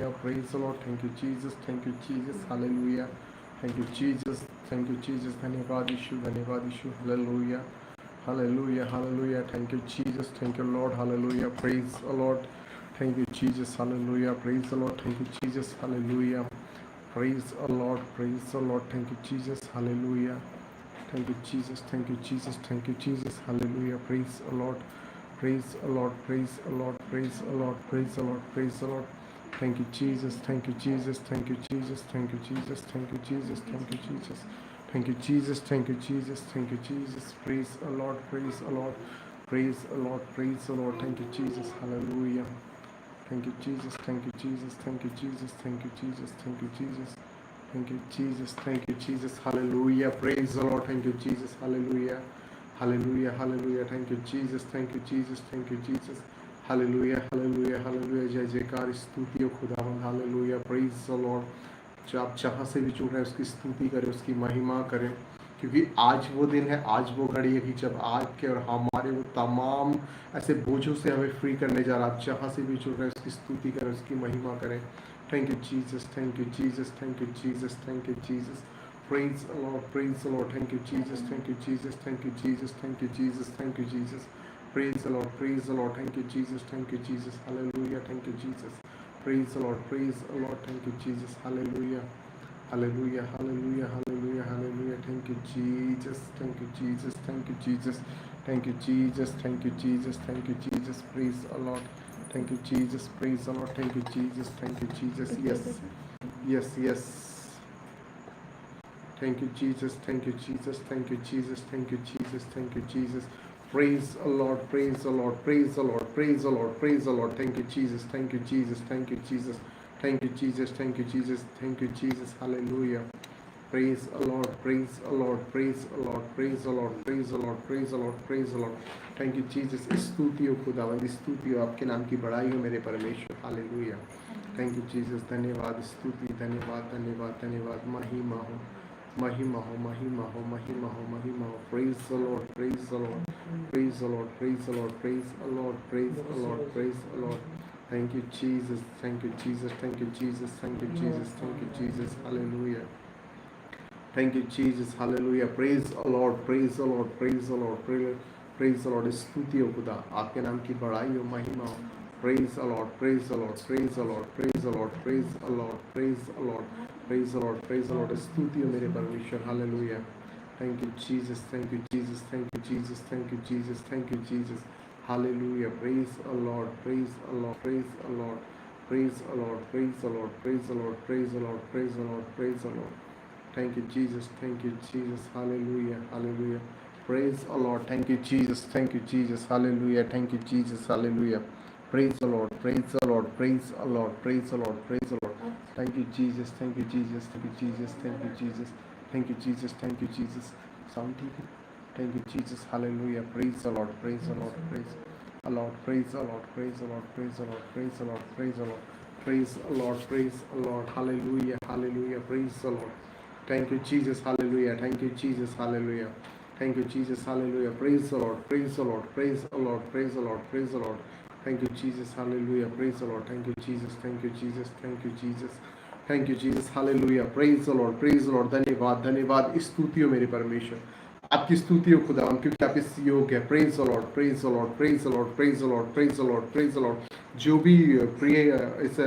hallelujah, praise the Lord, thank you Jesus, hallelujah, thank you Jesus, धन्यवाद यीशु, hallelujah, hallelujah, hallelujah, thank you Jesus, thank you Lord, hallelujah, praise the Lord, thank you Jesus, hallelujah, praise the Lord, thank you Jesus, hallelujah, praise the Lord, thank you Jesus, hallelujah, thank you Jesus, hallelujah, praise the Lord, praise the Lord, praise the Lord, praise the Lord, praise the Lord, praise the Lord. Thank you, Jesus. Thank you, Jesus. Thank you, Jesus. Thank you, Jesus. Thank you, Jesus. Thank you, Jesus. Thank you, Jesus. Thank you, Jesus. Thank you, Jesus. Praise the Lord. Praise the Lord. Praise the Lord. Praise the Lord. Thank you, Jesus. Hallelujah. Thank you, Jesus. Thank you, Jesus. Thank you, Jesus. Thank you, Jesus. Thank you, Jesus. Thank you, Jesus. Thank you, Jesus. Hallelujah. Praise the Lord. Thank you, Jesus. Hallelujah. Hallelujah. Hallelujah. Thank you, Jesus. Thank you, Jesus. Thank you, Jesus. Hallelujah. Hallelujah. Hallelujah. जय जयकार स्तुति हो खुदावंद. Hallelujah. Praise the Lord. जो आप जहाँ से भी जुड़ रहे हैं उसकी स्तुति करें, उसकी महिमा करें, क्योंकि आज वो दिन है, आज वो घड़ी है कि जब आज के और हमारे वो तमाम ऐसे बोझों से हमें फ्री करने जा रहा है. आप जहाँ से भी जुड़ रहे हैं उसकी स्तुति करें, उसकी महिमा करें. Thank you Jesus, thank you Jesus, thank you Jesus, thank you Jesus. Praise the Lord, praise the Lord. Thank you Jesus, thank you Jesus, thank you Jesus, thank you Jesus, thank you Jesus. Praise the Lord, praise the Lord. Thank you Jesus, thank you Jesus. Hallelujah, thank you Jesus. Praise the Lord, praise the Lord. Thank you Jesus. Hallelujah. Hallelujah, hallelujah, hallelujah, hallelujah. Thank you Jesus, thank you Jesus, thank you Jesus, thank you Jesus, thank you Jesus, thank you Jesus. Praise the Lord. Thank you Jesus, praise the Lord. Thank you Jesus, thank you Jesus. Yes, yes, yes. Thank you Jesus, thank you Jesus, thank you Jesus, thank you Jesus, thank you Jesus. Praise the Lord, praise the Lord, praise the Lord, praise the Lord, praise the Lord. Thank you Jesus, thank you Jesus, thank you Jesus, thank you Jesus, thank you Jesus, thank you Jesus. Hallelujah. Praise the Lord, praise the Lord, praise the Lord, praise the Lord, praise the Lord, praise the Lord, praise the Lord. Thank you Jesus. स्तुति हो खुदावंद, स्तुति हो आपके नाम की बड़ाई हो मेरे परमेश्वर. हालेलुया. Thank you Jesus. धन्यवाद, स्तुति, धन्यवाद, धन्यवाद, धन्यवाद. महिमा हो, महिमा हो, महिमा हो, महिमा हो, महिमा हो. Praise the Lord, praise the Lord, praise the Lord, praise the Lord, praise the Lord, praise the Lord, praise the Lord. Thank you Jesus, thank you Jesus, thank you Jesus, thank you Jesus, thank you Jesus. Hallelujah. Thank you Jesus, hallelujah. Praise the Lord, praise the Lord, praise the Lord, praise the Lord. स्तुति हो खुदा, आपके नाम की बड़ाई हो, महिमा हो. Praise the Lord, praise the Lord, praise the Lord, praise the Lord, praise the Lord, praise the Lord, praise the Lord, praise the Lord. स्तुति हो मेरे परमेश्वर. Hallelujah. Thank you Jesus, thank you Jesus, thank you Jesus, thank you Jesus, thank you Jesus. Hallelujah. Praise the Lord, praise the Lord, praise the Lord, praise the Lord, praise the Lord, praise the Lord, praise the Lord, praise the Lord, praise the Lord. Thank you Jesus, thank you Jesus. Hallelujah, hallelujah. Praise the Lord. Thank you Jesus, thank you Jesus. Hallelujah, thank you Jesus. Hallelujah. Praise the Lord, praise the Lord, praise the Lord, praise the Lord, praise the Lord. Thank you Jesus, thank you Jesus, thank you Jesus, thank you Jesus, thank you Jesus, thank you Jesus. Sound ठीक है? Thank you Jesus. Hallelujah. Praise the Lord, praise the Lord, praise the Lord, praise the Lord, praise the Lord, praise the Lord, praise the Lord, praise the Lord, praise the Lord, praise the Lord. Hallelujah, hallelujah. Praise the Lord. Thank you Jesus. Hallelujah. Thank you Jesus. Hallelujah. Thank you Jesus. Hallelujah. Praise the Lord, praise the Lord, praise the Lord, praise the Lord, praise the Lord. Thank you Jesus. Hallelujah. Praise the Lord. Thank you Jesus. Thank you Jesus. Thank you Jesus. Thank you Jesus. Hallelujah. Praise the Lord. Praise the Lord. धन्यवाद, धन्यवाद. स्तुति हो मेरे परमेश्वर. आपकी स्तुति हो खुदा, क्योंकि आप इस योग है. Praise the Lord, praise the Lord, praise the Lord, praise the Lord, praise the Lord, praise the Lord. जो भी प्रिय इस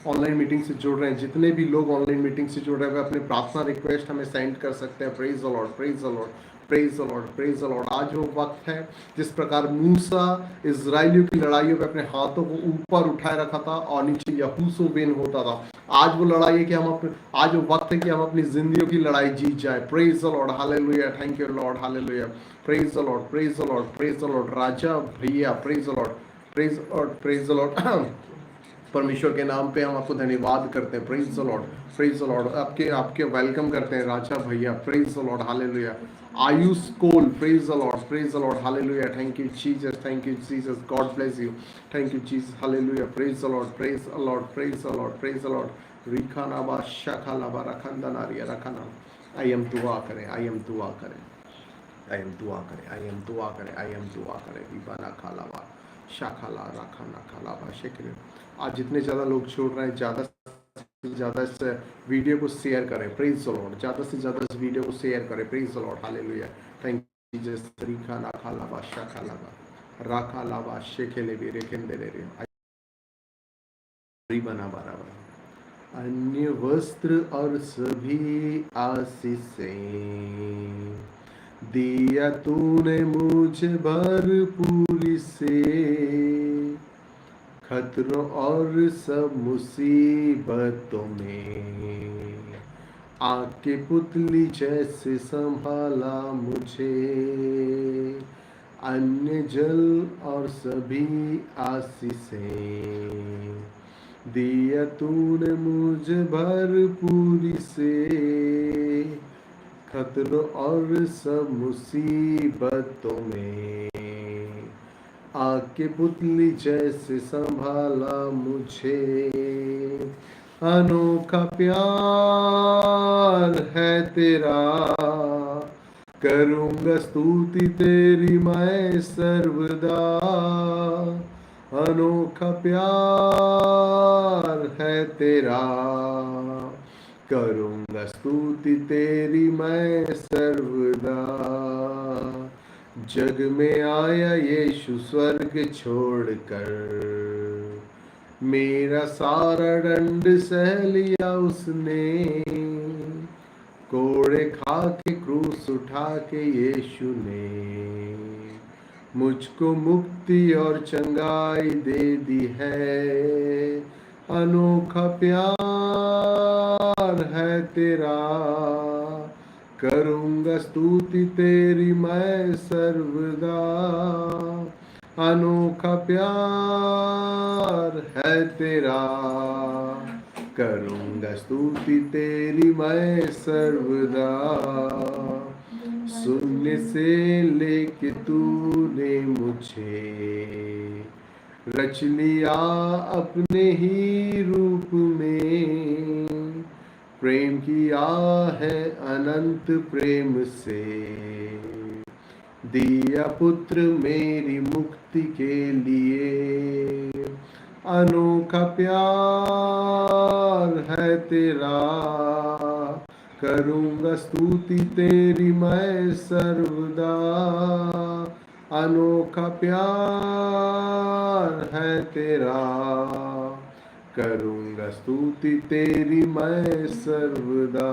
ऑनलाइन मीटिंग से जुड़ रहे हैं, जितने भी लोग ऑनलाइन मीटिंग से जुड़ रहे हैं, वे अपने प्रार्थना रिक्वेस्ट हमें सेंड कर सकते हैं. Praise the Lord, praise the Lord, praise the Lord, praise the Lord. आज वो वक्त है जिस प्रकार मूसा इजराइलियों की लड़ाइयों पे अपने हाथों को ऊपर उठाए रखा था और नीचे यहूसोबेन होता था. आज वो लड़ाई है कि हम अपने, आज वो वक्त है कि हम अपनी जिंदगियों की लड़ाई जीत जाए. Praise the Lord, hallelujah. Thank you Lord, hallelujah. Praise the Lord, praise the Lord, praise the Lord. Raja Bhaiya, praise the Lord, praise Lord, praise the Lord. परमेश्वर के नाम पे हम आपको धन्यवाद करते हैं. Praise the Lord, praise the Lord. आपके आपके वेलकम करते हैं Raja Bhaiya. Praise the Lord, hallelujah. Ayush Kol, praise the Lord, praise the Lord, hallelujah. Thank you Jesus, thank you Jesus. God bless you. Thank you Jesus, hallelujah. Praise the Lord, praise the Lord, praise the Lord, praise the Lord. रिखाना बा शाखाला बा रखंदा नारिया रखना. I am दुआ करें, I am दुआ करें, आई एम दुआ करें, आई एम दुआ करें, आई एम दुआ करें. विबाना खालावा शाखाला रखाना खालावा शेखरे. आज जितने ज़्यादा लोग छोड़ रहे हैं, ज़्यादा से ज़्यादा इस वीडियो को शेयर करें, प्रेज द लॉर्ड, ज़्यादा से ज़्यादा इस वीडियो को शेयर करें, praise the Lord, hallelujah. Thank you Jesus. रिखा लाखा लाबा शाखा लाबा राखा लाबा शेखेले भी रेखेंदे रे बना बराबर। अन्य वस्त्र और सभी आशीषें दिया तूने मुझे भरपूरी से, खतरों और सब मुसीबतों में आके पुतली जैसे संभाला मुझे। अन्य जल और सभी आशीषें दिया तूने मुझे भरपूरी से, खतरों और सब मुसीबतों में आके पुतली जैसे संभाला मुझे। अनोखा प्यार है तेरा, करूँगा स्तुति तेरी मैं सर्वदा। अनोखा प्यार है तेरा, करूँगा स्तुति तेरी मैं सर्वदा। जग में आया यीशु स्वर्ग छोड़कर, मेरा सारा दंड सह लिया उसने। कोड़े खा के क्रूस उठा के यीशु ने मुझको मुक्ति और चंगाई दे दी है। अनोखा प्यार है तेरा, करूँगा स्तुति तेरी मैं सर्वदा। अनोखा प्यार है तेरा, करूँगा स्तुति तेरी मैं सर्वदा। शून्य से लेके तूने मुझे रच लिया अपने ही रूप में, प्रेम किया है अनंत प्रेम से, दिया पुत्र मेरी मुक्ति के लिए। अनोखा प्यार है तेरा, करूँगा स्तुति तेरी मैं सर्वदा। अनोखा प्यार है तेरा, करूँगा स्तुति तेरी मैं सर्वदा।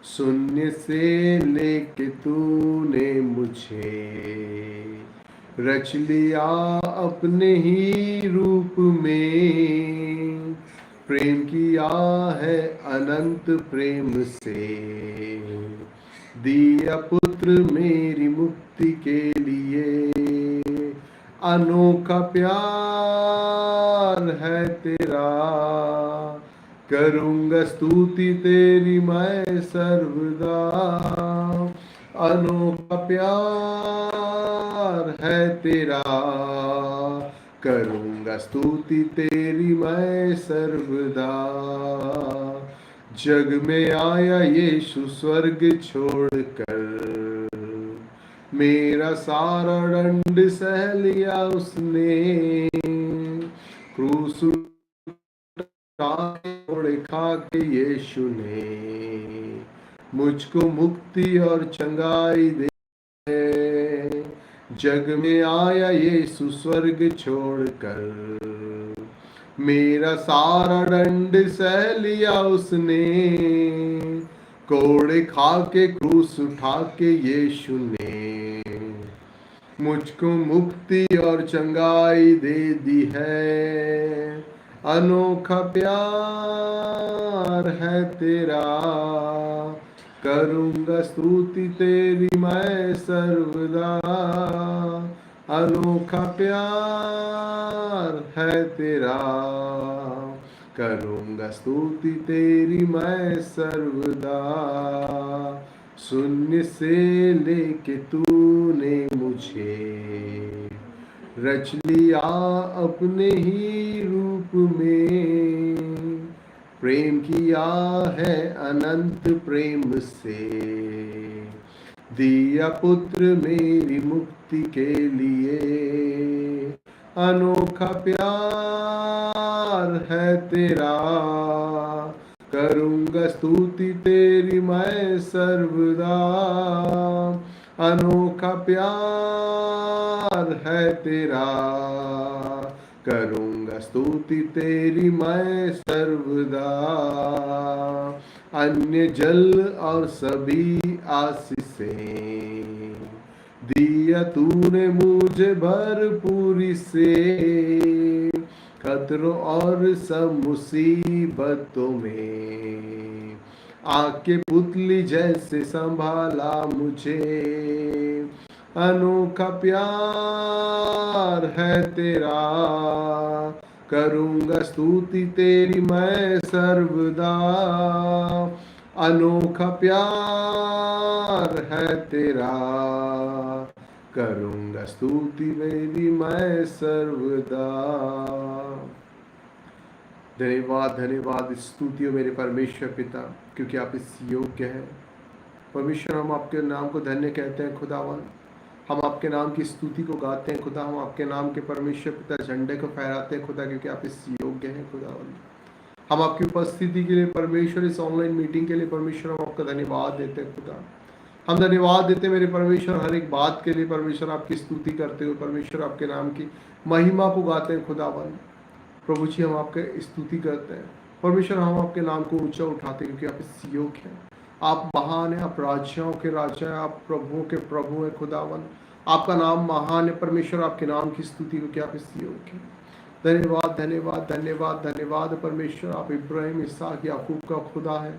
शून्य से लेके तूने मुझे रच लिया अपने ही रूप में, प्रेम किया है अनंत प्रेम से, दिया पुत्र मेरी मुक्ति के लिए। अनोखा प्यार है तेरा, करूँगा स्तुति तेरी मैं सर्वदा। अनोखा प्यार है तेरा, करूँगा स्तुति तेरी मैं सर्वदा। जग में आया यीशु स्वर्ग छोड़कर, मेरा सारा दंड सह लिया उसने। क्रूस कोड़े खा के यीशु ने मुझको मुक्ति और चंगाई दे। जग में आया यीशु स्वर्ग छोड़कर, मेरा सारा दंड सह लिया उसने। कोड़े खा के क्रूस उठा के यीशु ने मुझको मुक्ति और चंगाई दे दी है। अनोखा प्यार है तेरा, करूँगा स्तुति तेरी मैं सर्वदा। अनोखा प्यार है तेरा, करूँगा स्तुति तेरी मैं सर्वदा। शून्य से लेके तूने मुझे रच लिया अपने ही रूप में, प्रेम किया है अनंत प्रेम से, दिया पुत्र मेरी मुक्ति के लिए। अनोखा प्यार है तेरा, करूँगा स्तुति तेरी मैं सर्वदा। अनोखा प्यार है तेरा, करूँगा स्तुति तेरी मैं सर्वदा। अन्य जल और सभी आशीषें दिया तूने मुझे भरपूरी से, खतरों और सब मुसीबतों में आके पुतली जैसे संभाला मुझे। अनोखा प्यार है तेरा, करूँगा स्तुति तेरी मैं सर्वदा। अनोखा प्यार है तेरा, करूँगा स्तुति मेरी मैं सर्वदा। धन्यवाद धन्यवाद स्तुति हो मेरे परमेश्वर पिता, क्योंकि आप इस योग्य हैं। परमेश्वर, हम आपके नाम को धन्य कहते हैं खुदावन। हम आपके नाम की स्तुति को गाते हैं खुदा। हम आपके नाम के परमेश्वर पिता झंडे को फहराते हैं खुदा, क्योंकि आप इस योग्य हैं खुदावन। हम आपकी उपस्थिति के लिए परमेश्वर, इस ऑनलाइन मीटिंग के लिए परमेश्वर, हम आपका धन्यवाद देते हैं खुदा। हम धन्यवाद देते हैं मेरे परमेश्वर, हर एक बात के लिए परमेश्वर, आपकी स्तुति करते हुए परमेश्वर, आपके नाम की महिमा को गाते हैं खुदावन। प्रभु जी, हम आपके स्तुति करते हैं परमेश्वर, हम आपके नाम को ऊंचा उठाते हैं, क्योंकि आप इस योग्य हैं। आप महान हैं, आप राजाओं के राजा हैं, आप प्रभुओं के प्रभु हैं खुदावन। आपका नाम महान है परमेश्वर, आपके नाम की स्तुति को क्या आप इस योग्य हैं। धन्यवाद धन्यवाद धन्यवाद धन्यवाद परमेश्वर, आप इब्राहिम, इसहाक, याकूब का खुदा है।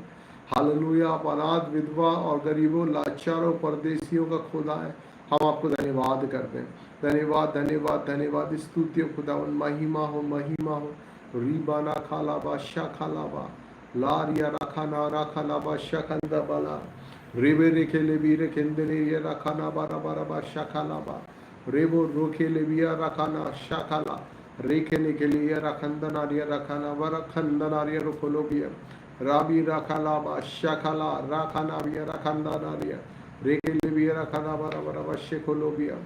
हालेलुया, आप अनाथ, विधवा और गरीबों, लाचारों, परदेशियों का खुदा है। हम आपको धन्यवाद करते हैं। धन्यवाद धन्यवाद धन्यवाद स्तुति खुदावन। महिमा हो महिमा हो। रीबाना खालाबा शाखालाबा लारिया रखाना राखालाबा शाखंदा बाला रेबे रेखेले बीरे खेंदले ये रखाना बारा बारा बा शाखालाबा रेबो रोखेले बिया रखाना शाखाला रेखेले के लिए रखंदनारिया रखाना व रखंदनारिया रोखोलोबिया राबी रखालाबा शाखाला राखाना बिया रखंदनारिया रेखेले बिया रखाना बारा बारा बा शेखोलोबिया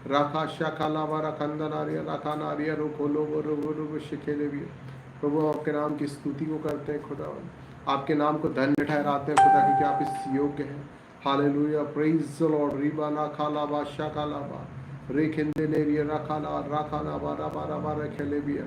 राखा शाखाला बारा खंदनारिया रखानारिया रोखोलोबो रोबो रोबो शेखेले बिया। प्रभु, आपके नाम की स्तुति को करते हैं खुदा, आपके नाम को धन्य ठहराते हैं खुदा, क्योंकि आप इस योग्य हैं। Hallelujah, praise the Lord. रीबाना खालाबा शाखालाबा रेखेंदेलेरिया रखाना राखाना बारा बारा बारा खेलेबिया।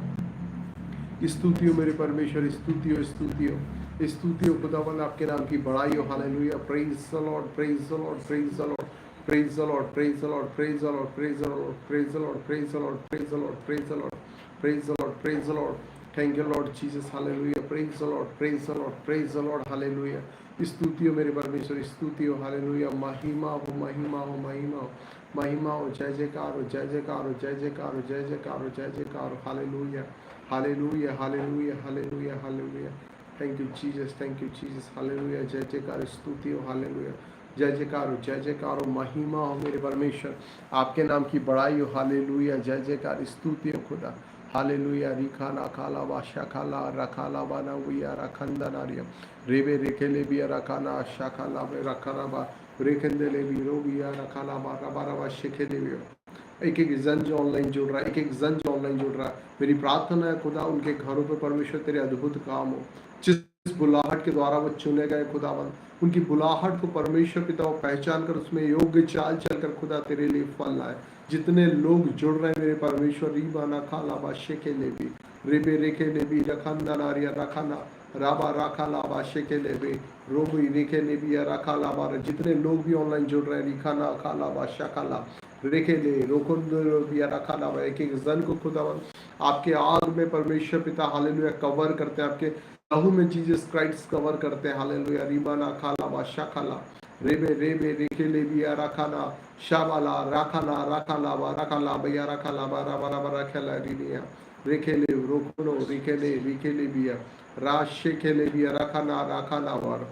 स्तुतियों मेरे परमेश्वर, स्तुतियों स्तुतियों स्तुतियों खुदावन, आपके नाम की बड़ाई हो। Hallelujah, praise the Lord, praise the Lord, praise the Lord, praise the Lord, praise the Lord, praise the Lord, praise the Lord, praise the Lord, praise the Lord, praise the Lord, praise the Lord, praise the Lord, praise the Lord. Thank you Lord Jesus. Hallelujah, praise the Lord, praise the Lord, praise the Lord. Hallelujah, स्तुतियों मेरे परमेश्वर, स्तुतियों। Hallelujah, महिमा हो महिमा हो महिमा हो महिमा हो। जय जयकार हो, जय जयकार हो, जय जयकार हो, जय जयकार हो, जय जयकार हो। Hallelujah hallelujah hallelujah hallelujah hallelujah. Thank you Jesus, thank you Jesus. Hallelujah, जय जयकार, स्तुति हो। हालेलुया, जय जयकार हो, जय जयकार हो, महिमा हो मेरे परमेश्वर, आपके नाम की बड़ाई हो। हालेलुया, जय जयकार, स्तुति हो खुदा। हालेलुया, रिखाना खाला बाशा खाला रखाला बाना हुआ रखंदनारिया रेबे रेखेले बिया रखाना शाखाला रखाना बा रेखेंदे भी रोबिया रखाला बारा बारा बा शेखेले भी। एक एक जन जो ऑनलाइन जुड़ रहा है, एक एक जन जो ऑनलाइन जुड़ रहा है, मेरी प्रार्थना है खुदा, उनके घरों पे परमेश्वर तेरे अद्भुत काम हो। जिस बुलाहट के द्वारा वो चुने गए खुदावन, उनकी बुलाहट को परमेश्वर पिता वो पहचान कर उसमें योग्य चाल चलकर खुदा तेरे लिए फल लाए। जितने लोग जुड़ रहे हैं मेरे परमेश्वर, रीबाना खाला बा शेखे ले भी रेबे रेखे ले भी रखंदा नारिया रखाना राबा राखा लाबा शेखे ले भी रोबी रेखे ले भी रखा लाबा। जितने लोग भी ऑनलाइन जुड़ रहे हैं, रिखाना खाला बा शाखाला रेखे ले रोकुंद बिया रखा लाबा, एक एक जन को खुदावन आपके आग में परमेश्वर पिता हालेलुया कवर करते हैं, आपके लहू में जीसस क्राइस्ट कवर करते हैं। हालेलुया, रीबाना खाला बा शाखाला रेबे रेबे रेखे ले बिया रखाना शाबाला राखाना राखाला बा राखाला बिया रखाला बा राबा राबा रखेला रिनिया रेखे ले रोकुनो रेखे ले बिया राशे के ले बिया रखाना राखाना बार।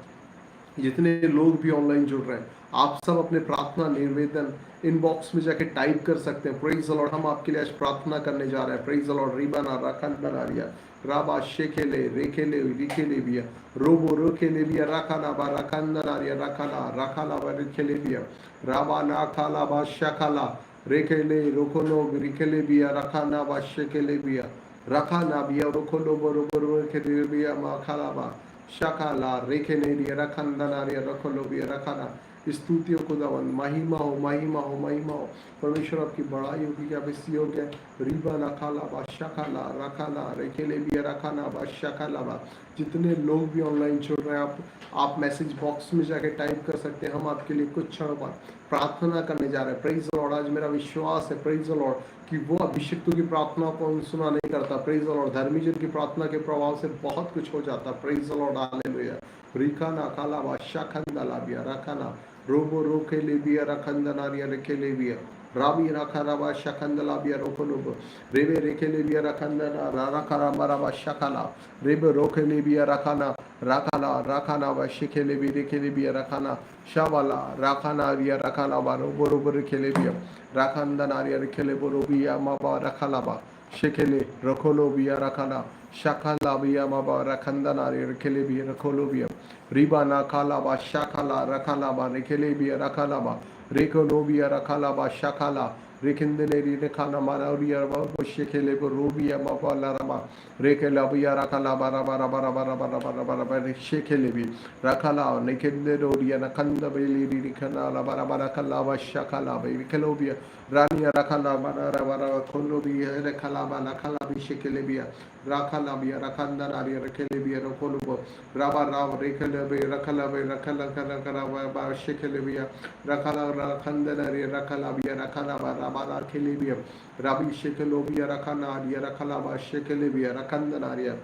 जितने लोग भी ऑनलाइन जुड़ रहे हैं, आप सब अपने प्रार्थना निवेदन इनबॉक्स में जाके टाइप कर सकते हैं। प्रेज द लॉर्ड, हम आपके लिए आज प्रार्थना करने जा रहे हैं। प्रेज द लॉर्ड, रीबाना रखंदनारिया राबा शेखेले रेखेले रिखेले बिया रोबो रोखेले बिया रखाना बा रखंदनारिया रखाना रखाला बा रिखेले बिया राबा ना खाला बा शखाला रेखेले रोकोलो रिखेले बिया रखाना बा शेकेले बिया रखाना बिया रोकोलो बरोबर रेखेले बिया माखाला शकाला रेखेले बिया रखंदना रिया रखोलो बिया रखाना। स्तुतियों खुदावन, महिमा हो महिमा हो महिमा हो। परमेश्वर आपकी बड़ाई होगी कि आप इस योग्य रिबा रखाला बा शकाला रखाना रेखेले बिया रखाना बा शकाला बा। जितने लोग भी ऑनलाइन जुड़ रहे हैं, आप मैसेज बॉक्स में जाके टाइप कर सकते हैं। हम आपके लिए कुछ क्षण बाद प्रार्थना करने जा रहे हैं। Praise the Lord. आज मेरा विश्वास है प्रेज द लॉर्ड कि वो अभिषिक्तों की प्रार्थना को अनसुना नहीं करता। Praise the Lord. धर्मी जन की प्रार्थना के प्रभाव से बहुत कुछ हो जाता। Praise the Lord. हालेलुया। रिखाना काला बा शाखंदला बिया रखाना रोबो रोके ले बिया रखंदना रिया रेखे ले बिया राबी रखा रबा शखंदला बिया रोको लोबो रेबे रेखे ले बिया रखंदना रारा खरा मराबा शखला रेबे रोके ले बिया रखाना रखाला रखाना बा शिखे ले भी रेखे ले बिया रखाना शावाला रखाना रिया रखाला बा रोबो रोबो रेखे ले बिया रखंदना रिया रेखे ले बो रोबिया माबा रखाला बा शेखेले रखोलो बिया रखाना शाखला बिया माबा रखंदना रिया रेखे ले बिया रखोलो बिया रिबा ना खाला बा शाखाला रखाला बा रेखेले बिया रखाला बा रेखो बिया रखाला बा शाखाला रेखिंदले री रेखाना मारा रिया बा शेखेले बो रोबिया माबा लाराबा रेखेला बिया रखाला बा रबा रबा रबा रबा रबा रबा रबा शेखेले भी रखाला नेखेंदे रोडिया ना खंद बेली री रेखाना ला बा रबा रखाला बा शाखाला बा रेखेलो बिया रानिया रखाला बा रबा रबा खोलो भी रेखाला बा रखाला भी शेखेले बिया रखाला बिया रखंदा नारिया रेखेले बिया रखोलो बो राबा राव रेखेले बे रखला बे रखला करा बा शेखेले बिया रखला रखंदा नारिया रखला बिया रखला बा राबा रखेले बिया राबी शेखेलो बिया रखना नारिया रखला बा शेखेले बिया रखंदा नारिया।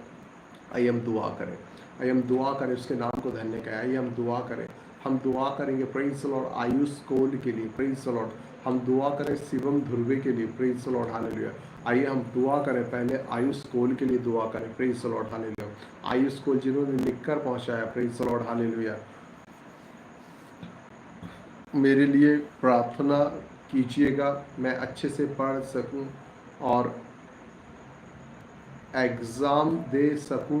आइए हम दुआ करें। आइए हम दुआ करें। उसके नाम को धन्य करें। आइए हम दुआ करें। हम दुआ करेंगे प्रेज द लॉर्ड आयुष कोल के लिए। Praise the Lord. हम दुआ करें शिवम ध्रुवे के लिए। Praise the Lord. हालेलुया। आइए हम दुआ करें। पहले आयुष कोल के लिए दुआ करें। Praise the Lord. Hallelujah. Ayush Kol जिन्होंने लिखकर पहुंचाया। Praise the Lord. हालेलुया। मेरे लिए प्रार्थना कीजिएगा, मैं अच्छे से पढ़ सकूं और एग्ज़ाम दे सकूं।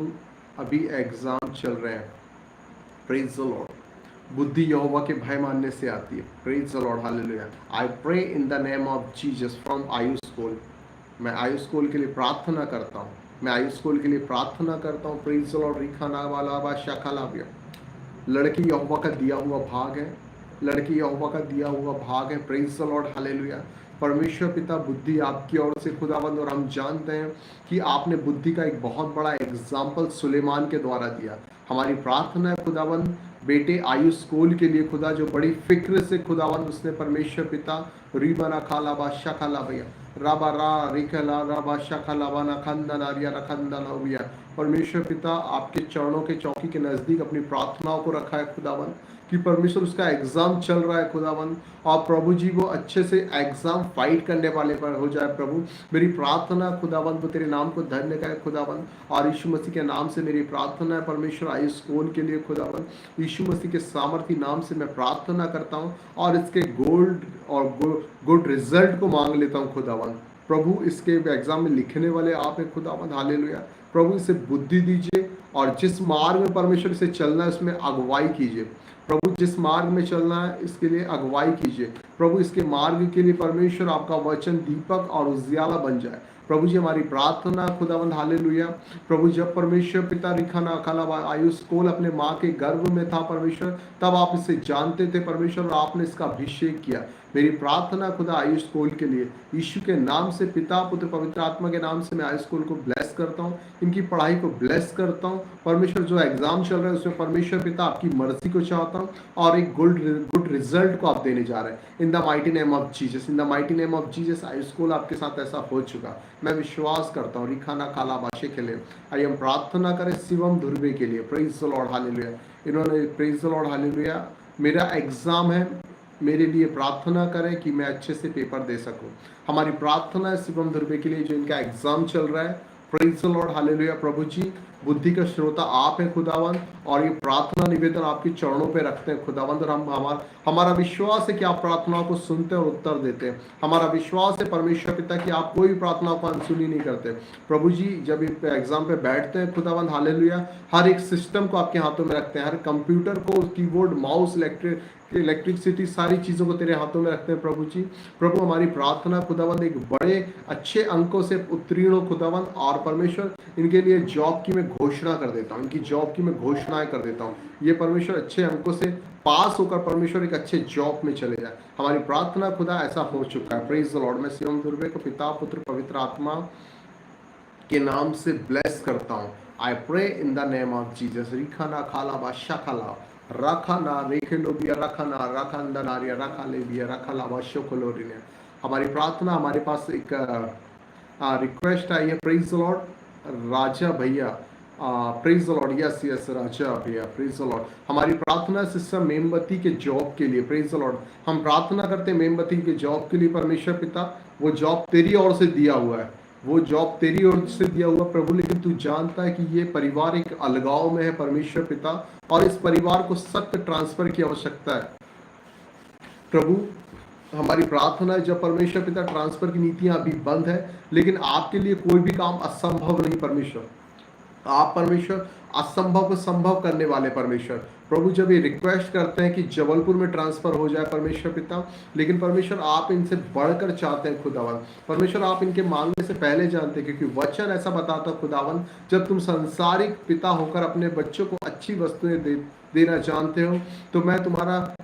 अभी एग्ज़ाम चल रहे हैं। Praise the Lord. बुद्धि यहोवा के भय मानने से आती है। Praise the Lord. Hallelujah. I pray in the name of Jesus from Ayush Kol. मैं आयुष कोल के लिए प्रार्थना करता हूँ। मैं आयुष कोल के लिए प्रार्थना करता हूँ। Praise the Lord. रिखाना वाला बा शाखाला बिया। लड़की यहोवा का दिया हुआ भाग है। लड़की यहोवा का दिया हुआ भाग है। Praise the Lord. हालेलुया। परमेश्वर पिता बुद्धि आपकी ओर से खुदाबंद, और हम जानते हैं कि आपने बुद्धि का एक बहुत बड़ा एग्जाम्पल सुलेमान के द्वारा दिया। हमारी प्रार्थना है खुदाबंद बेटे आयुष कोल के लिए खुदा, जो बड़ी फिक्र से खुदाबंद उसने परमेश्वर पिता रीबना खाला बादशाह खाला भैया राबा रा रिखला राबा शाखाला बाना खंदा नारिया रखंदा नविया। परमेश्वर पिता आपके चरणों के चौकी के नज़दीक अपनी प्रार्थनाओं को रखा है खुदाबंद कि परमेश्वर उसका एग्जाम चल रहा है खुदाबंद, और प्रभु जी वो अच्छे से एग्जाम फाइट करने वाले पर हो जाए। प्रभु मेरी प्रार्थना खुदाबंद वो तेरे नाम को धन्य करे खुदाबंद, और यीशु मसीह के नाम से मेरी प्रार्थना है परमेश्वर आयुष कोल के लिए खुदाबंद। यीशु मसीह के सामर्थी नाम से मैं प्रार्थना करता हूँ और इसके गोल्ड और गुड रिजल्ट को मांग लेता हूँ खुदाबंद। प्रभु इसके एग्जाम में लिखने वाले आप हैं खुदाबंद। हालेलुया। प्रभु इसे बुद्धि दीजिए, और जिस मार्ग में परमेश्वर से चलना है उसमें अगुवाई कीजिए। प्रभु जिस मार्ग में चलना है इसके लिए अगुवाई कीजिए। प्रभु इसके मार्ग के लिए परमेश्वर आपका वचन दीपक और उजियाला बन जाए। प्रभु जी हमारी प्रार्थना खुदावंद। हालेलुया। प्रभु जब परमेश्वर पिता रिखाना खाला आयुष कोल अपने माँ के गर्भ में था परमेश्वर, तब आप इसे जानते थे परमेश्वर, और आपने इसका अभिषेक किया। मेरी प्रार्थना खुदा आयुष कोल के लिए यीशु के नाम से, पिता पुत्र पवित्र आत्मा के नाम से मैं आयुष कोल को ब्लेस करता हूँ, इनकी पढ़ाई को ब्लेस करता हूँ परमेश्वर। जो एग्जाम चल रहा है उसमें परमेश्वर पिता आपकी मर्जी को चाहता हूँ, और एक गुड रिजल्ट को आप देने जा रहे हैं in the mighty name of Jesus. In the mighty name of Jesus Ayush Kol आपके साथ ऐसा हो चुका, मैं विश्वास करता हूँ। रिखाना खाला बाशे के लिए आइए हम प्रार्थना करें शिवम ध्रुवे के लिए। Praise the Lord. हालेलुया। इन्होंने प्रेज द लॉर्ड। हालेलुया। मेरा एग्जाम है, मेरे लिए प्रार्थना करें कि मैं अच्छे से पेपर दे सकूं। हमारी प्रार्थना है शिवम ध्रुवे के लिए जो इनका एग्जाम चल रहा है। Praise the Lord. हालेलुया। प्रभु जी बुद्धि का श्रोता आप हैं खुदावन, और ये प्रार्थना निवेदन आपके चरणों पे रखते हैं खुदावंद। और हम हमारा विश्वास है कि आप प्रार्थनाओं को सुनते हैं और उत्तर देते हैं। हमारा विश्वास है परमेश्वर पिता कि आप कोई प्रार्थना को अनसुनी नहीं करते। प्रभु जी जब एग्जाम पे बैठते हैं खुदावंद, हालेलुया, हर एक सिस्टम को आपके हाथों में रखते हैं, हर कंप्यूटर को, कीबोर्ड, माउस, इलेक्ट्रिसिटी, सारी चीज़ों को तेरे हाथों में रखते हैं प्रभु जी। प्रभु हमारी प्रार्थना खुदावंद एक बड़े अच्छे अंकों से उत्तीर्ण हो खुदावंद, और परमेश्वर इनके लिए जॉब की मैं घोषणा कर देता हूँ, इनकी जॉब की मैं घोषणाएं कर देता हूँ। ये परमेश्वर अच्छे अंकों से पास होकर परमेश्वर एक अच्छे जॉब में चले जाए। हमारी प्रार्थना खुदा ऐसा हो चुका है। Praise the Lord. मैं सियोन दुर्बे को पिता, पुत्र, पवित्र आत्मा के नाम से ब्लेस करता हूँ। I pray in the name of Jesus. रिखाना खाला बादशाह खाला रखाना रेखे लोबिया रखाना रखंदा नारिया रखा लेबिया रखा लावाशो कोलोरिने। हमारी प्रार्थना, हमारे पास एक रिक्वेस्ट आई है। Praise the Lord Raja Bhaiya, praise the Lord, yes yes Raja Bhaiya, praise the Lord. हमारी प्रार्थना सिस्टर मेमबती के जॉब के लिए, प्रेज द लॉर्ड। हम प्रार्थना करते हैं मेमबती के जॉब के लिए परमेश्वर पिता, वो जॉब तेरी ओर से दिया हुआ है, वो जॉब तेरी ओर से दिया हुआ प्रभु, लेकिन तू जानता है कि ये परिवार एक अलगाव में है परमेश्वर पिता, और इस परिवार को सख्त ट्रांसफर की आवश्यकता है प्रभु। हमारी प्रार्थना है जब परमेश्वर पिता ट्रांसफर की नीतियां अभी बंद है, लेकिन आपके लिए कोई भी काम असंभव नहीं परमेश्वर। आप परमेश्वर असंभव को संभव करने वाले परमेश्वर। प्रभु जब ये रिक्वेस्ट करते हैं कि जबलपुर में ट्रांसफर हो जाए परमेश्वर पिता, लेकिन परमेश्वर आप इनसे बढ़कर चाहते हैं खुदावन। परमेश्वर आप इनके मांगने से पहले जानते हैं, क्योंकि वचन ऐसा बताता खुदावन, जब तुम संसारिक पिता होकर अपने बच्चों को अच्छी वस्तुएं देना जानते हो, तो मैं तुम्हारा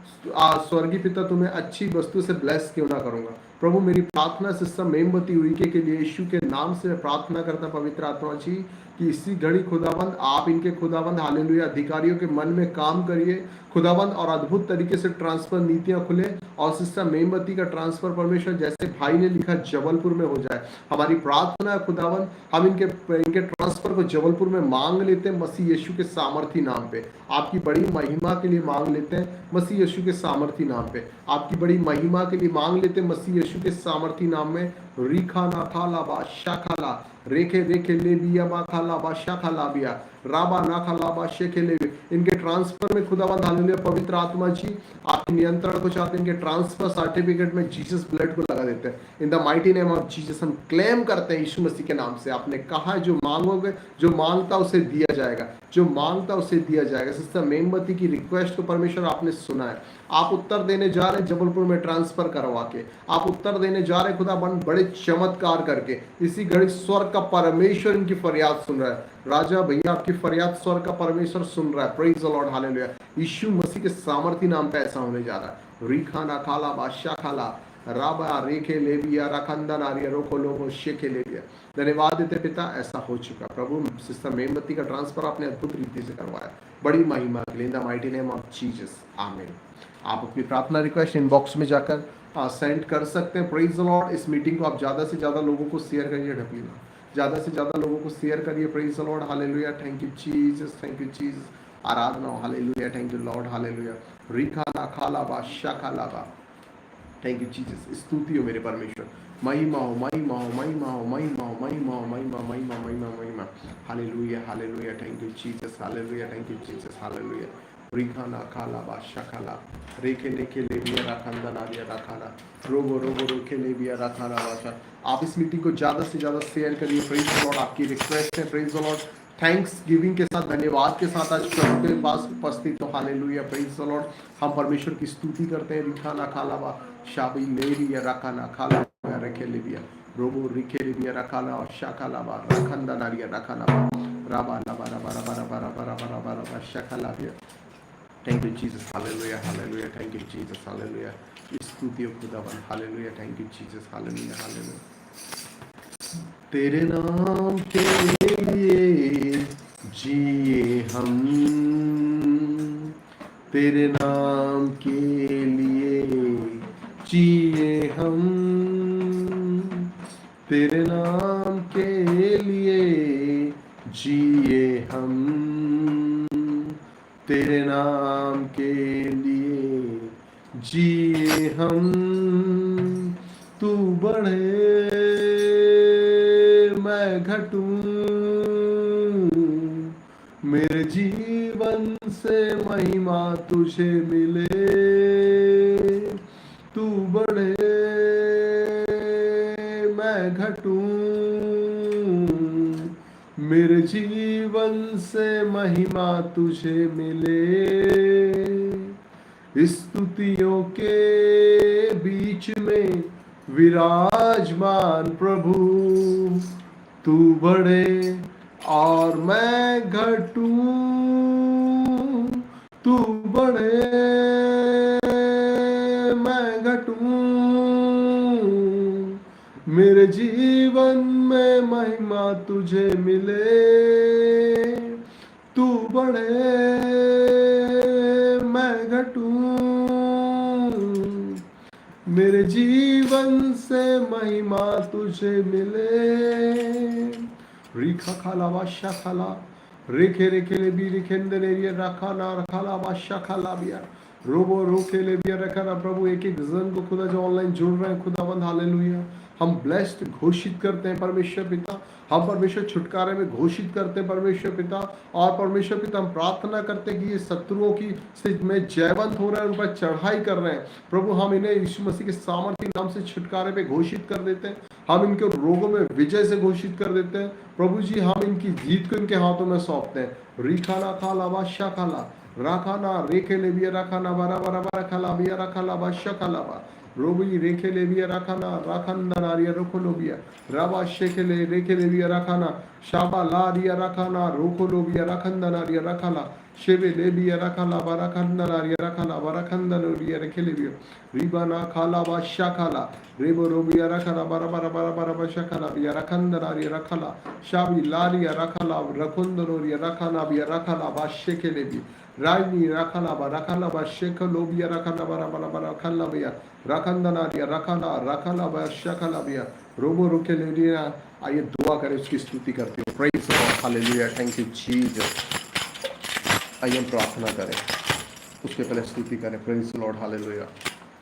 स्वर्गीय पिता तुम्हें अच्छी वस्तु से ब्लेस क्यों ना करूंगा। प्रभु मेरी प्रार्थना सिस्टर मेमबती उइके के लिए यीशु के नाम से मैं प्रार्थना करता पवित्र आत्मा जी, कि इसी घड़ी खुदाबंद आप इनके खुदाबंद हालेलुया अधिकारियों के मन में काम करिए खुदाबंद, और अद्भुत तरीके से ट्रांसफर नीतियां खुले, और सिस्टर मेमबती का ट्रांसफर परमेश्वर जैसे भाई ने लिखा जबलपुर में हो जाए। हमारी प्रार्थना है खुदाबंद, हम इनके ट्रांसफर को जबलपुर में मांग लेते हैं मसीह यीशु के सामर्थी नाम पे। आपकी बड़ी महिमा के लिए मांग लेते हैं मसीह यीशु के सामर्थी नाम पे। आपकी बड़ी महिमा के लिए मांग लेते हैं मसीह यीशु के सामर्थी नाम में। रीखा ना खाला बादशाह खाला रेखे रेखे ले बिया बा खाला बादशाह खाला बिया राबा ना खाला बादशाह के ले। इनके ट्रांसफर में खुदावंद हालेलुया पवित्र आत्मा जी आपके नियंत्रण को चाहते हैं। इनके ट्रांसफर सर्टिफिकेट में जीसस ब्लड को लगा देते हैं। In the mighty name of Jesus हम क्लेम करते हैं यीशु मसीह के नाम से। आपने कहा जो मांगोगे, जो मांगता उसे दिया जाएगा, जो मांगता उसे दिया जाएगा। सिस्टर मेमबती की रिक्वेस्ट को परमेश्वर आपने सुना है। आप उत्तर देने जा रहे हैं जबलपुर में ट्रांसफर करवा के, आप उत्तर देने जा रहे हैं खुदा बड़े चमत्कार करके। इसी घड़ी स्वर्ग का परमेश्वर इनकी फरियाद सुन रहा है। राजा भैया आपकी फरियाद स्वर्ग का परमेश्वर सुन रहा है। Praise the Lord hallelujah. यीशु मसीह के सामर्थी नाम पे ऐसा होने जा रहा है। रीखाना खाला बादशाह खाला राबा रेखे लेबिया रखंदन आरिया रोको लोगो शेखे लेबिया। धन्यवाद देते पिता, ऐसा हो चुका। प्रभु सिस्टर मेमबती का ट्रांसफर आपने अद्भुत रीति से करवाया, बड़ी महिमा के लिए। इन the mighty name of Jesus आमीन। आप अपनी प्रार्थना रिक्वेस्ट इनबॉक्स में जाकर सेंड कर सकते हैं। Praise the Lord. इस मीटिंग को आप ज़्यादा से ज़्यादा लोगों को शेयर करिए, ढपलीना ज़्यादा से ज़्यादा लोगों को शेयर करिए। Praise the Lord hallelujah. Thank you Jesus, thank you Jesus. आराधना हो hallelujah. Thank you Lord hallelujah. रिखाना खाला बा शाखाला बा। Thank you Jesus. स्तुति हो मेरे परमेश्वर। महिमा हो, महिमा हो, महिमा हो, महिमा हो, महिमा हो, महिमा महिमा महिमा महिमा। Hallelujah hallelujah. Thank you Jesus hallelujah. Thank you Jesus hallelujah. रिखाना खाला बादशाह खाला रेखे लेके ले बिया रखंदा नारिया रखाना रोगो रोगो रोके ले बिया रखाना बादशाह। आप इस मीटिंग को ज़्यादा से ज़्यादा शेयर करिए। Praise the Lord. आपकी रिक्वेस्ट है। Praise the Lord. Thanks giving के साथ, धन्यवाद के साथ आज प्रभु के पास उपस्थित हो। हालेलुया। Praise the Lord. हम परमेश्वर की स्तुति करते हैं। रिखाना खाला बा शाबी ले बिया रखाना खाला रखे ले बिया रोगो रिखे ले बिया रखाना और शाखाला बा रखंदा नारिया रखाना राबा लाबा राबा राबा राबा राबा राबा राबा राबा शाखाला बिया। Thank you Jesus hallelujah hallelujah. Thank you Jesus hallelujah. स्तुति हो खुदावन hallelujah. Thank you Jesus hallelujah hallelujah. तेरे नाम के लिए जिए हम, तेरे नाम के लिए जिए हम, तेरे नाम के लिए जिए हम, तेरे नाम के लिए जिए हम। तू बढ़े, मैं घटूं, मेरे जीवन से महिमा तुझे मिले, तू बढ़े मैं घटूं, मेरे जीवन से महिमा तुझे मिले। स्तुतियों के बीच में विराजमान प्रभु, तू बढ़े और मैं घटूं, तू बढ़े मैं घटूं, मेरे जीवन में महिमा तुझे मिले, तू बढ़े मैं घटूं, मेरे जीवन से महिमा तुझे मिले। रिखा खाला बादशाह खाला रेखे रेखे ले भी रिखेंदे रखा ना रखाला बादशाह खाला बिया रोबो रोके ले बिया रखा ना। प्रभु एक एक जन को खुदा जो ऑनलाइन जुड़ रहे हैं खुदावंद हालेलुया, हम ब्लेस्ड घोषित करते हैं परमेश्वर पिता, हम परमेश्वर छुटकारे में घोषित करते हैं परमेश्वर पिता। और परमेश्वर पिता हम प्रार्थना करते हैं कि ये शत्रुओं की से में जयवंत हो रहे हैं, उन पर चढ़ाई कर रहे हैं प्रभु, हम इन्हें यीशु मसीह के सामर्थी नाम से छुटकारे पे घोषित कर देते हैं, हम इनके रोगों में विजय से घोषित कर देते हैं प्रभु जी, हम इनकी जीत को इनके हाथों में सौंपते हैं। रिखाना खाला बादशाह खाला राखाना रेखे ले बिया राखाना बरा बरा बरा खाला बिया राखाला बादशाह खाला बा रोबी रेखे ले बिया राखाना राखंदा नारिया रोको लोबिया राबा शेखे ले रेखे ले बिया राखाना शाबा ला रिया राखाना रोको लोबिया राखंदा नारिया राखाला शेबे ले बिया राखाला बाराखंदा नारिया राखाला बाराखंदा लोबिया रेखे ले बिया रिबाना खाला बादशाह खाला रेबो रोबिया राखाला बारा बारा बारा बारा बादशाह खाला बिया राखंदा नारिया राखाला शाबी लारिया राखाला रखुंदा लोरिया राखाना बिया राखाला बादशेखे ले बिया राजनी राखाला बा शेख लोबिया राखाला बारा बारा बारा खाला बिया राखंदना दिया राखाला राखाला बा शखाला बिया रोबो रोके ले लिया। आइए दुआ करें, उसकी स्तुति करते हो। Praise the Lord hallelujah, thank you Jesus. आइए हम प्रार्थना करें, उसके पहले स्तुति करें। प्रेज द लॉर्ड हालेलुया,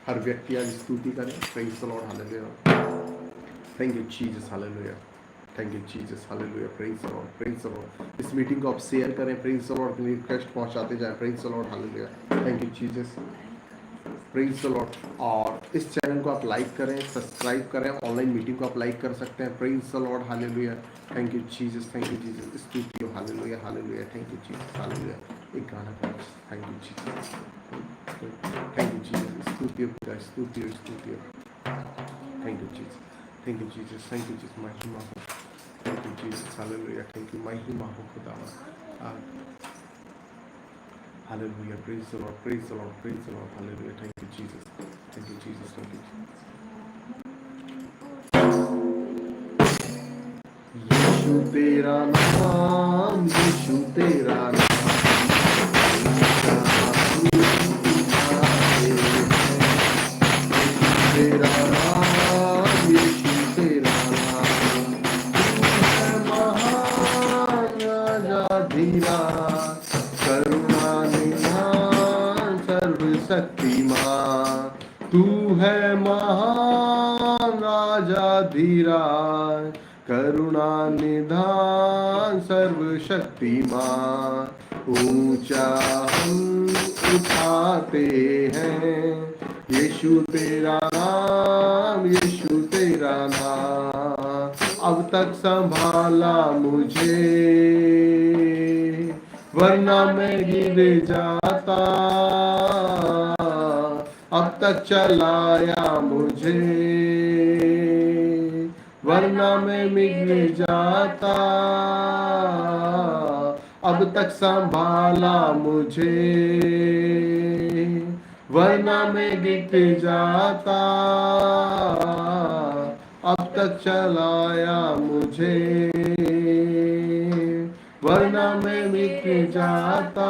हर व्यक्ति आज स्तुति करें। Praise the Lord hallelujah, thank you Jesus hallelujah, thank you Jesus hallelujah, praise the Lord, praise the Lord. इस मीटिंग को आप शेयर करें, प्रेज द लॉर्ड, रिक्वेस्ट पहुंचाते जाएं। Praise the Lord hallelujah, thank you Jesus, praise the Lord. और इस channel को आप लाइक करें, सब्सक्राइब करें, ऑनलाइन मीटिंग को आप लाइक कर सकते हैं। Praise the Lord hallelujah, thank you Jesus, thank you Jesus. स्तुति हो hallelujah hallelujah, thank you Jesus hallelujah. एक गाना गाओ, thank you Jesus, thank you Jesus. स्तुति हो खुदा, स्तुति हो, स्तुति हो, thank you Jesus, thank you Jesus, thank you Jesus. महिमा हो, thank you Jesus hallelujah, thank you, महिमा हो खुदा। Hallelujah, praise the Lord, praise the Lord, praise the Lord, hallelujah, thank you Jesus, thank you Jesus, thank you Jesus। यीशु तेरा नाम, यीशु तेरा नाम, तेरा नाम, यीशु तेरा नाम, तू है महान राजा धीरा, करुणा निधान सर्वशक्तिमान, तू है महान राजा धीराज, करुणा निधान सर्वशक्तिमान। ऊंचा हम उठाते हैं यीशु तेरा नाम, यीशु तेरा नाम। अब तक संभाला मुझे वरना मैं गिर जाता, अब तक चलाया मुझे वरना मैं बिगड़ जाता, अब तक संभाला मुझे वरना मैं गिर जाता, अब तक चलाया मुझे वरना मैं मिट जाता।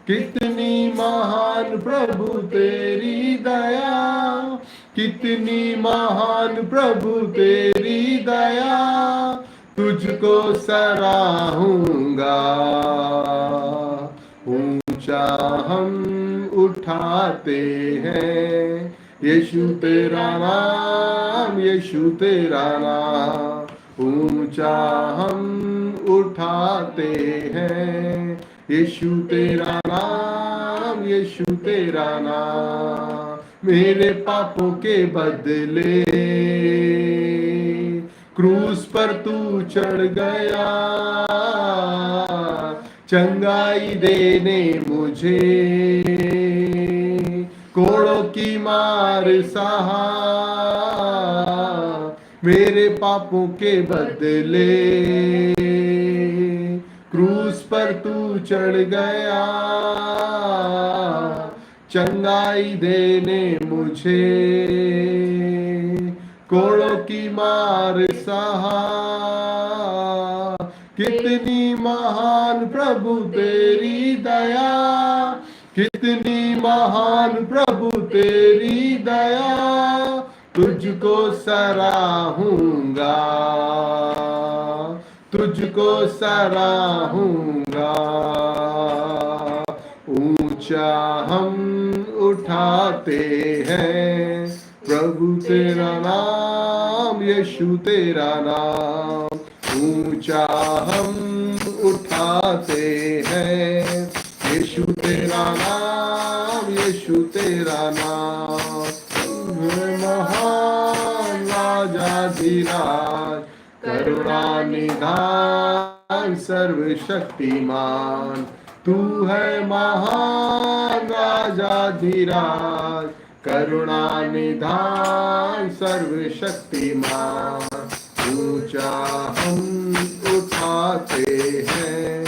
कितनी महान प्रभु तेरी दया, कितनी महान प्रभु तेरी दया, तुझको सराहूंगा। ऊंचा हम उठाते हैं यीशु तेरा नाम, यीशु तेरा नाम। ऊंचा हम उठाते हैं। यीशु तेरा नाम, यीशु तेरा नाम, मेरे पापों के बदले क्रूस पर तू चढ़ गया, चंगाई देने मुझे, कोड़ों की मार सहा, मेरे पापों के बदले क्रूस पर तू चढ़ गया, चंगाई देने मुझे, कोड़ों की मार सहा। कितनी महान प्रभु तेरी दया, कितनी महान प्रभु तेरी दया, तुझको सराहूंगा, तुझको सराहूंगा। ऊंचा हम उठाते हैं प्रभु तेरा नाम, यीशु तेरा नाम, ऊंचा हम उठाते हैं, यीशु तेरा नाम, यीशु तेरा नाम। महान राजाधिराज, करुणा निधान, सर्वशक्तिमान, तू है महान राजाधिराज, करुणा निधान, सर्वशक्तिमान। ऊंचा हम उठाते हैं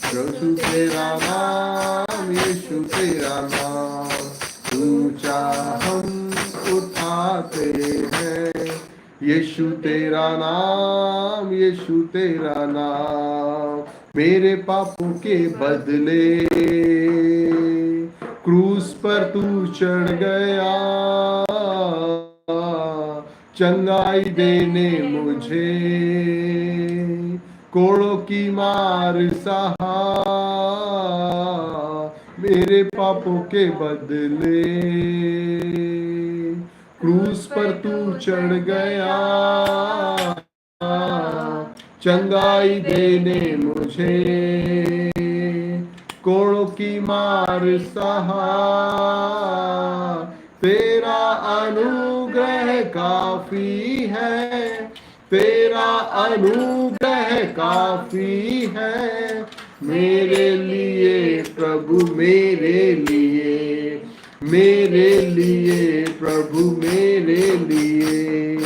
प्रभु तेरा नाम, यीशु तेरा नाम, ऊंचा हम उठाते हैं, यीशु तेरा नाम, यीशु तेरा नाम, मेरे पापों के बदले क्रूस पर तू चढ़ गया, चंगाई देने मुझे, कोड़ों की मार सहा, मेरे पापों के बदले क्रूस पर तू चढ़ गया, चंगाई देने मुझे, कोड़ों की मार सहा। तेरा अनुग्रह काफी है, तेरा अनुग्रह काफी है मेरे लिए प्रभु, मेरे लिए, मेरे लिए प्रभु, मेरे लिए।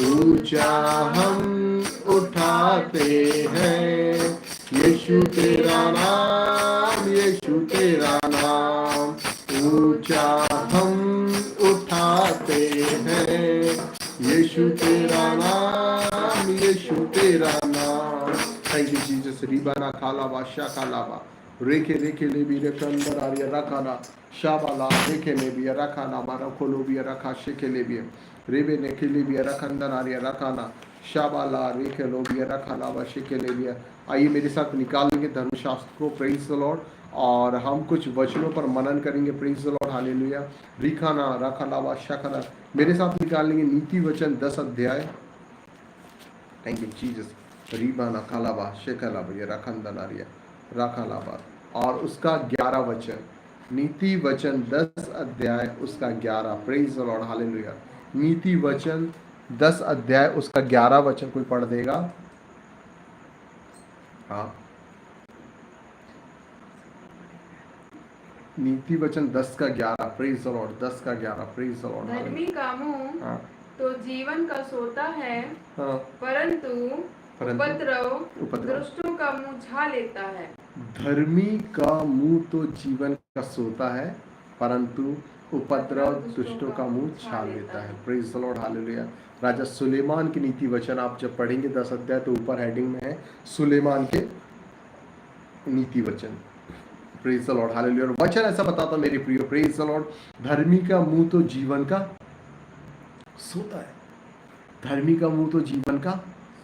ऊंचा हम उठाते हैं यीशु तेरा नाम, यीशु तेरा नाम, ऊंचा हम उठाते हैं यीशु तेरा नाम, यीशु तेरा नाम। Thank you Jesus. रिबाना खालाबा शाखालाबा रेखे रेखे ले भी रखंदर आर्य रखाना शाबाला रेखे ले भी रखाना मारा खोलो भी रखा शेखे ले भी रेबे ने खिले भी रखंदर आर्य रखाना शाबाला रेखे लो भी रखाना व शेखे ले भी। आइए मेरे साथ निकालेंगे धर्मशास्त्र को, प्रेज द लॉर्ड, और हम कुछ वचनों पर मनन करेंगे, प्रेज द लॉर्ड, हालेलुया। रिखाना रखालावा शाखाना मेरे साथ निकालेंगे नीति वचन 10 अध्याय। Thank you Jesus. रीबाना खालाबा शेखलाबा ये रखंदनारिया रखालाबा और उसका 11 वचन, नीति वचन 10 अध्याय उसका 11, प्रेज द लॉर्ड, हालेलुया। नीति वचन 10 अध्याय उसका 11 वचन कोई पढ़ देगा? हाँ, नीति वचन 10 का 11, प्रेज द लॉर्ड, 10 का 11, प्रेज द लॉर्ड। धर्मी का मुंह हाँ तो जीवन का सोता है, हाँ, परंतु उपद्रव दुष्टों का मुंह छा लेता है। धर्मी का मुंह तो जीवन का सोता है, परंतु उपद्रव दुष्टों का मुंह छा लेता है। Praise the Lord, hallelujah. राजा सुलेमान की नीति वचन आप जब पढ़ेंगे 10 अध्याय, तो ऊपर हेडिंग में है सुलेमान के नीति वचन। Praise the Lord, hallelujah. और वचन ऐसा बताता मेरे प्रियो, प्रेज द लॉर्ड, धर्मी का मुंह तो जीवन का सोता है, धर्मी का मुंह तो जीवन का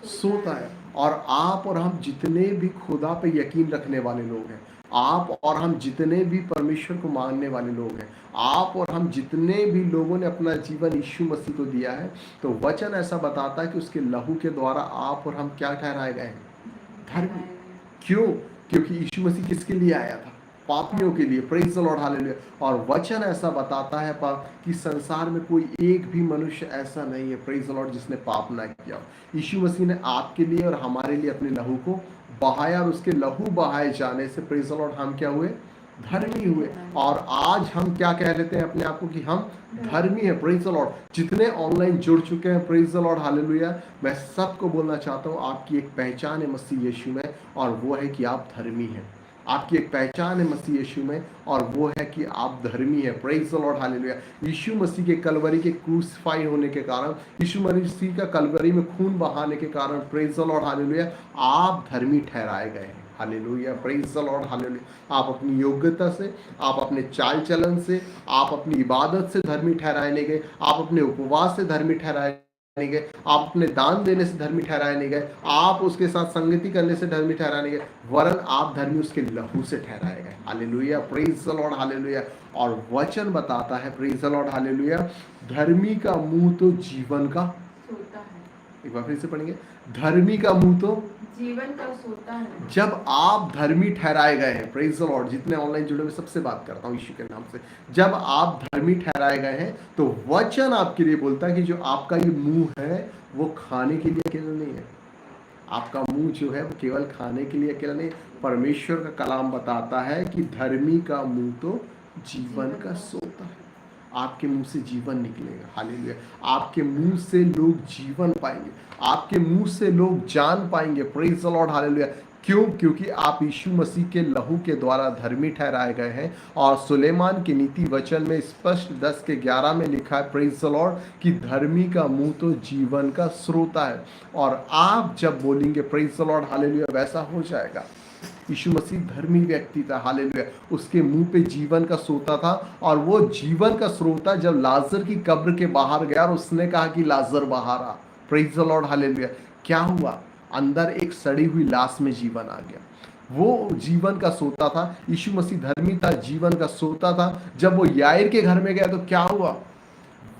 सोता है। और आप और हम जितने भी खुदा पे यकीन रखने वाले लोग हैं, आप और हम जितने भी परमेश्वर को मानने वाले लोग हैं, आप और हम जितने भी लोगों ने अपना जीवन यीशु मसीह को दिया है, तो वचन ऐसा बताता है कि उसके लहू के द्वारा आप और हम क्या ठहराए गए हैं? धर्मी। क्यों? क्योंकि यीशु मसीह किसके लिए आया था? पापियों के लिए। Praise the Lord, hallelujah. और वचन ऐसा बताता है कि संसार में कोई एक भी मनुष्य ऐसा नहीं है, प्रेज द लॉर्ड, जिसने पाप ना किया हो। यीशु मसीह ने आपके लिए और हमारे लिए अपने लहू को बहाया, और उसके लहू बहाए जाने से प्रेज द लॉर्ड हम क्या हुए? धर्मी हुए। और आज हम क्या कह लेते हैं अपने आप को? कि हम धर्मी है। Praise the Lord. जितने ऑनलाइन जुड़ चुके हैं, प्रेज द लॉर्ड, हालेलुया, मैं सबको बोलना चाहता हूँ, आपकी एक पहचान है मसीह यीशु में, और वो है कि आप धर्मी हैं। आपकी एक पहचान है मसीह यीशु में, और वो है कि आप धर्मी है। Praise the Lord, hallelujah. यीशु मसीह के कलवरी के क्रूसिफाई होने के कारण, यीशु मसीह का कलवरी में खून बहाने के कारण, प्रेज द लॉर्ड, हालेलुया, आप धर्मी ठहराए गए हैं। Hallelujah, praise the Lord, hallelujah. आप अपनी योग्यता से, आप अपने चाल चलन से, आप अपनी इबादत से धर्मी ठहराए नहीं गए, आप अपने उपवास से धर्मी ठहराए नहीं गए, आप अपने दान देने से धर्मी ठहराए नहीं गए, आप उसके साथ संगति करने से धर्मी ठहराए नहीं गए, वरन आप धर्मी उसके लहू से ठहराए गए। Hallelujah, praise the Lord, hallelujah. और वचन बताता है, प्रेज द लॉर्ड, हालेलुया, धर्मी का मुंह तो जीवन का सोता है। एक बार फिर से पढ़ेंगे, धर्मी का मुंह तो जीवन का सोता है। जब आप धर्मी ठहराए गए हैं, प्रेज द लॉर्ड, जितने ऑनलाइन जुड़े हुए सबसे बात करता हूं यीशु के नाम से, जब आप धर्मी ठहराए गए हैं तो वचन आपके लिए बोलता है कि जो आपका ये मुंह है वो खाने के लिए अकेला नहीं है। आपका मुंह जो है वो केवल खाने के लिए अकेला नहीं, परमेश्वर का कलाम बताता है कि धर्मी का मुंह तो जीवन का सोता है। आपके मुंह से जीवन निकलेगा। हालेलुया। आपके मुंह से लोग जीवन पाएंगे, आपके मुंह से लोग जान पाएंगे। Praise the Lord, hallelujah. क्यों? क्योंकि आप यीशु मसीह के लहू के द्वारा धर्मी ठहराए गए हैं। और सुलेमान के नीति वचन में स्पष्ट 10:11 में लिखा है, प्रेज द लॉर्ड, कि धर्मी का मुंह तो जीवन का स्रोता है। और आप जब बोलेंगे प्रेज द लॉर्ड, हालेलुया, वैसा हो जाएगा। यीशु मसीह धर्मी व्यक्ति था, हालेलुया। उसके मुंह पे जीवन का सोता था, और वो जीवन का स्रोता जब लाजर की कब्र के बाहर गया और उसने कहा कि लाजर बाहर आ, प्रेज द लॉर्ड, हालेलुया, क्या हुआ? अंदर एक सड़ी हुई लाश में जीवन आ गया। वो जीवन का सोता था। यीशु मसीह धर्मी था, जीवन का सोता था। जब वो याईर के घर में गया तो क्या हुआ?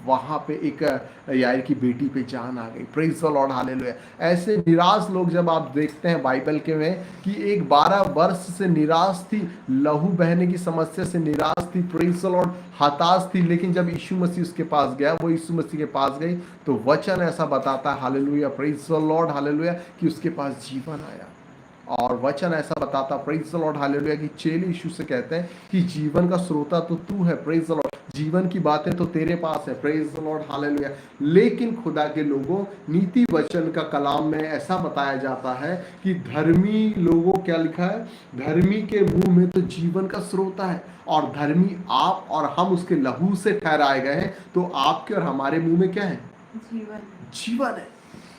वहां पे एक याईर की बेटी पे जान आ गई। Praise the Lord, hallelujah. ऐसे निराश लोग जब आप देखते हैं बाइबल के में कि एक 12 वर्ष से निराश थी, लहू बहने की समस्या से निराश थी, प्रेज द लॉर्ड, हताश थी, लेकिन जब यीशु मसीह उसके पास गया, वो यीशु मसीह के पास गई, तो वचन ऐसा बताता है, hallelujah, praise the Lord, hallelujah, कि उसके पास जीवन आया। और वचन ऐसा बताता, प्रेज द लॉर्ड, हालेलुया, कि चेले यीशु से कहते हैं कि जीवन का स्रोता तो तू है, प्रेज द लॉर्ड, जीवन की बातें तो तेरे पास है, प्रेज द लॉर्ड, हालेलुया। लेकिन खुदा के लोगों, नीति वचन का कलाम में ऐसा बताया जाता है कि धर्मी लोगों, क्या लिखा है? धर्मी के मुंह में तो जीवन का स्रोता है। और धर्मी आप और हम उसके लहू से ठहराए गए हैं, तो आपके और हमारे मुंह में क्या है? जीवन। जीवन है।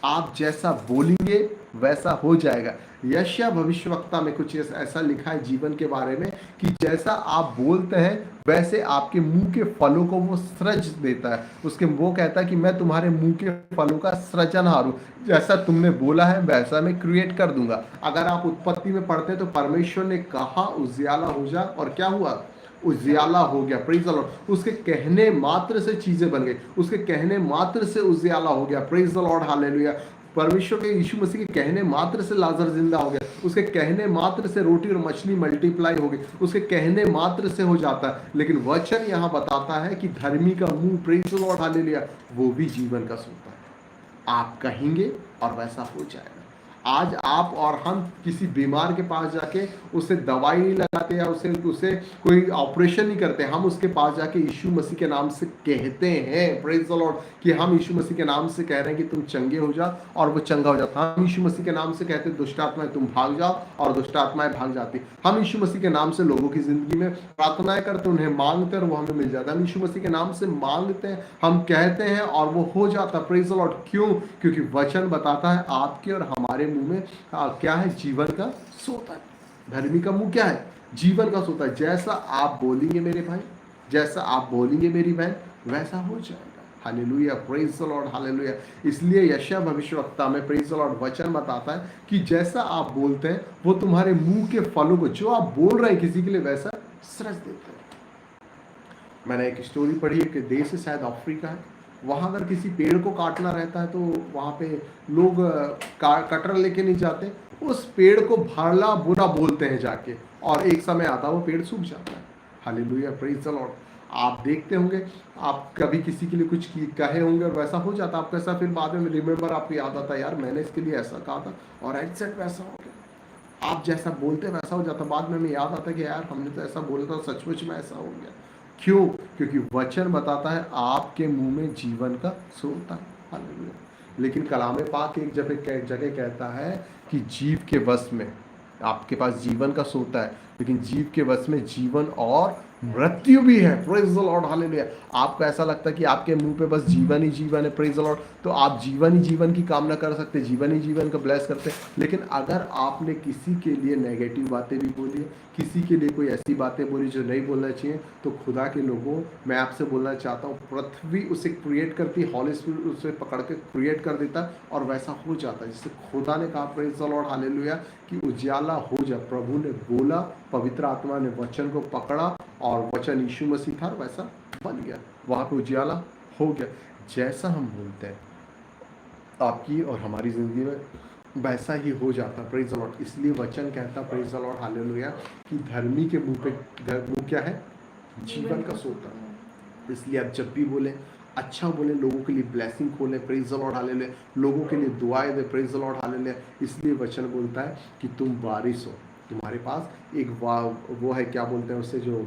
आप जैसा बोलेंगे वैसा हो जाएगा। यशायाह भविष्यवक्ता में कुछ ऐसा लिखा है जीवन के बारे में कि जैसा आप बोलते हैं वैसे आपके मुंह के फलों को वो सृज देता है। उसके वो कहता है कि मैं तुम्हारे मुंह के फलों का सृजनहार हूं, जैसा तुमने बोला है वैसा मैं क्रिएट कर दूंगा। अगर आप उत्पत्ति में पढ़ते हैं तो परमेश्वर ने कहा उजियाला हो जा, और क्या हुआ? उजियाला हो गया। Praise the Lord. उसके कहने मात्र से चीजें बन गई, उसके कहने मात्र से उजियाला हो गया। Praise the Lord, hallelujah. परमेश्वर के यीशु मसीह के कहने मात्र से लाजर जिंदा हो गया, उसके कहने मात्र से रोटी और मछली मल्टीप्लाई हो गई, उसके कहने मात्र से हो जाता है। लेकिन वचन यहाँ बताता है कि धर्मी का मुंह, प्रेज द लॉर्ड, हालेलुया, वो भी जीवन का सोता है। आप कहेंगे और वैसा हो जाएगा। आज आप और हम किसी बीमार के पास जाके उसे दवाई नहीं लगाते या उसे कोई ऑपरेशन नहीं करते, हम उसके पास जाके यीशु मसीह के नाम से कहते हैं, प्रेज द लॉर्ड, कि हम यीशु मसीह के नाम से कह रहे हैं कि तुम चंगे हो जाओ, और वो चंगा हो जाता। हम यीशु मसीह के नाम से कहते हैं दुष्ट आत्माएं तुम भाग जाओ, और दुष्ट आत्माएं भाग जाती। हम यीशु मसीह के नाम से लोगों की जिंदगी में प्रार्थनाएं करते, उन्हें मांगते और वो हमें मिल जाता है। हम यीशु मसीह के नाम से मांगते हैं, हम कहते हैं और वो हो जाता। Praise the Lord. क्यों? क्योंकि वचन बताता है आपके और हमारे मुंह में क्या है? जीवन का सोता है। धर्मी का मुंह क्या है? जीवन का सोता है। जैसा आप बोलेंगे मेरे भाई, जैसा आप बोलेंगे मेरी बहन, वैसा हो जाएगा। Hallelujah, praise the Lord, hallelujah. इसलिए यशायाह भविष्यवक्ता में, प्रेज द लॉर्ड, वचन बताता है कि जैसा आप बोलते हैं वो तुम्हारे मुंह के फलों को, जो आप बोल रहे हैं किसी के लिए, वैसा सृज देते हैं। मैंने एक स्टोरी पढ़ी है कि देश शायद अफ्रीका है, वहाँ अगर किसी पेड़ को काटना रहता है तो वहाँ पे लोग कटर लेके नहीं जाते, उस पेड़ को भला बुरा बोलते हैं जाके, और एक समय आता है वो पेड़ सूख जाता है। Hallelujah, praise the Lord. आप देखते होंगे, आप कभी किसी के लिए कुछ कहे होंगे और वैसा हो जाता, आपको ऐसा फिर बाद में रिमेम्बर आपको याद आता है, यार मैंने इसके लिए ऐसा कहा था और एग्जैक्ट वैसा हो गया। आप जैसा बोलते वैसा हो जाता, बाद में हमें याद आता कि यार हमने तो ऐसा बोला था, सचमुच में ऐसा हो गया। क्यों? क्योंकि वचन बताता है आपके मुंह में जीवन का सोता है। हालेलुया। लेकिन कलाम पाक एक जगह कहता है कि जीव के वश में, आपके पास जीवन का सोता है, लेकिन जीव के वश में जीवन और मृत्यु भी है। Praise the Lord, hallelujah. आपको ऐसा लगता है कि आपके मुंह पे बस जीवन ही जीवन है, प्रेज द लॉर्ड, तो आप जीवन ही जीवन की कामना कर सकते, जीवन ही जीवन को ब्लेस करते। लेकिन अगर आपने किसी के लिए नेगेटिव बातें भी बोली, किसी के लिए कोई ऐसी बातें बोली जो नहीं बोलना चाहिए, तो खुदा के लोगों, मैं आपसे बोलना चाहता हूँ, पृथ्वी उसे क्रिएट करती, हॉली स्पिरिट उसे पकड़ के क्रिएट कर देता और वैसा हो जाता है। जिससे खुदा ने कहा, प्रेज द लॉर्ड, हालेलुया, कि उजाला हो जा। प्रभु ने बोला, पवित्र आत्मा ने वचन को पकड़ा और वचन यीशु मसीह था, वैसा बन गया, वहां पे उजाला हो गया। जैसा हम बोलते हैं आपकी और हमारी जिंदगी में वैसा ही हो जाता, प्रेज द लॉर्ड। इसलिए वचन कहता, प्रेज द लॉर्ड, हालेलुया, कि धर्मी के मुंह पे मुंह क्या है? जीवन का सोता। इसलिए आप जब भी बोले अच्छा बोले, लोगों के लिए ब्लेसिंग खोले, प्रेज द लॉर्ड, हालेलुया, लोगों के लिए दुआएं दे, प्रेज द लॉर्ड, हालेलुया। इसलिए वचन बोलता है कि तुम वारिस हो, तुम्हारे पास एक वो है, क्या बोलते हैं उससे, जो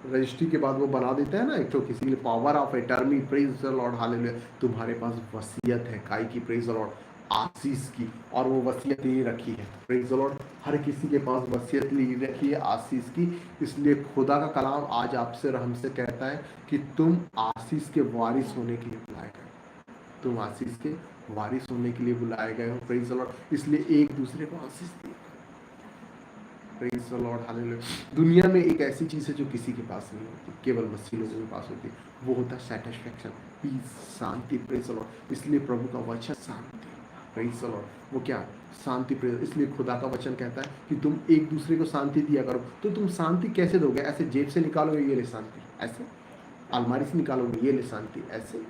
रजिस्ट्री के बाद वो बना देते हैं ना, एक तो किसी के लिए power of attorney, praise the Lord, hallelujah. तुम्हारे पास वसीयत है, काय की? प्रेज द लॉर्ड, आशीष की, और वो वसीयत नहीं रखी है, प्रेज द लॉर्ड। हर किसी के पास वसीयत नहीं रखी है आशीष की। इसलिए खुदा का कलाम आज आपसे और हमसे कहता है कि तुम आशीष के वारिस होने के लिए बुलाए गए, तुम आशीष के वारिस होने के लिए बुलाए गए हो, प्रेज द लॉर्ड। इसलिए एक दूसरे को आशीष दिए, प्रेज द लॉर्ड, हालेलुया। दुनिया में एक ऐसी चीज है जो किसी के पास नहीं होती, केवल मसीह लोगों के पास होती है, वो होता है सेटिस्फेक्शन, पीस, शांति, प्रेज द लॉर्ड। इसलिए प्रभु का वचन शांति, प्रेज द लॉर्ड, वो क्या? शांति, प्रेज। इसलिए खुदा का वचन कहता है कि तुम एक दूसरे को शांति दिया करो। तो तुम शांति कैसे दोगे? ऐसे जेब से निकालोगे, ये ले शांति, ऐसे अलमारी से निकालोगे, ये ले शांति, ऐसे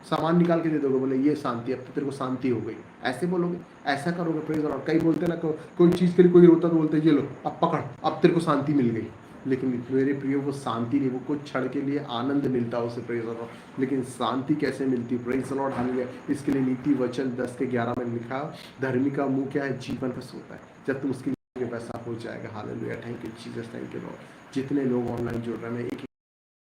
सामान निकाल के दे दोगे, बोले ये शांति, अब तो तेरे को शांति हो गई, ऐसे बोलोगे? ऐसा करोगे? Praise the Lord. कई बोलते ना, कोई चीज़ के लिए कोई रोता तो बोलते ये लो अब पकड़, अब तेरे को शांति मिल गई। लेकिन मेरे प्रियो, वो शांति नहीं, वो कुछ क्षण के लिए आनंद मिलता है उसे, प्रेज द लॉर्ड। लेकिन शांति कैसे मिलती? Praise the Lord, hallelujah. इसके लिए नीति वचन 10:11 में लिखा, धर्मी का मुंह क्या है? जीवन का सोता है। जब तुम उसके लिए वैसा हो जाएगा, hallelujah. Thank you Jesus, thank you Lord. जितने लोग ऑनलाइन जुड़ रहे हैं, मैं एक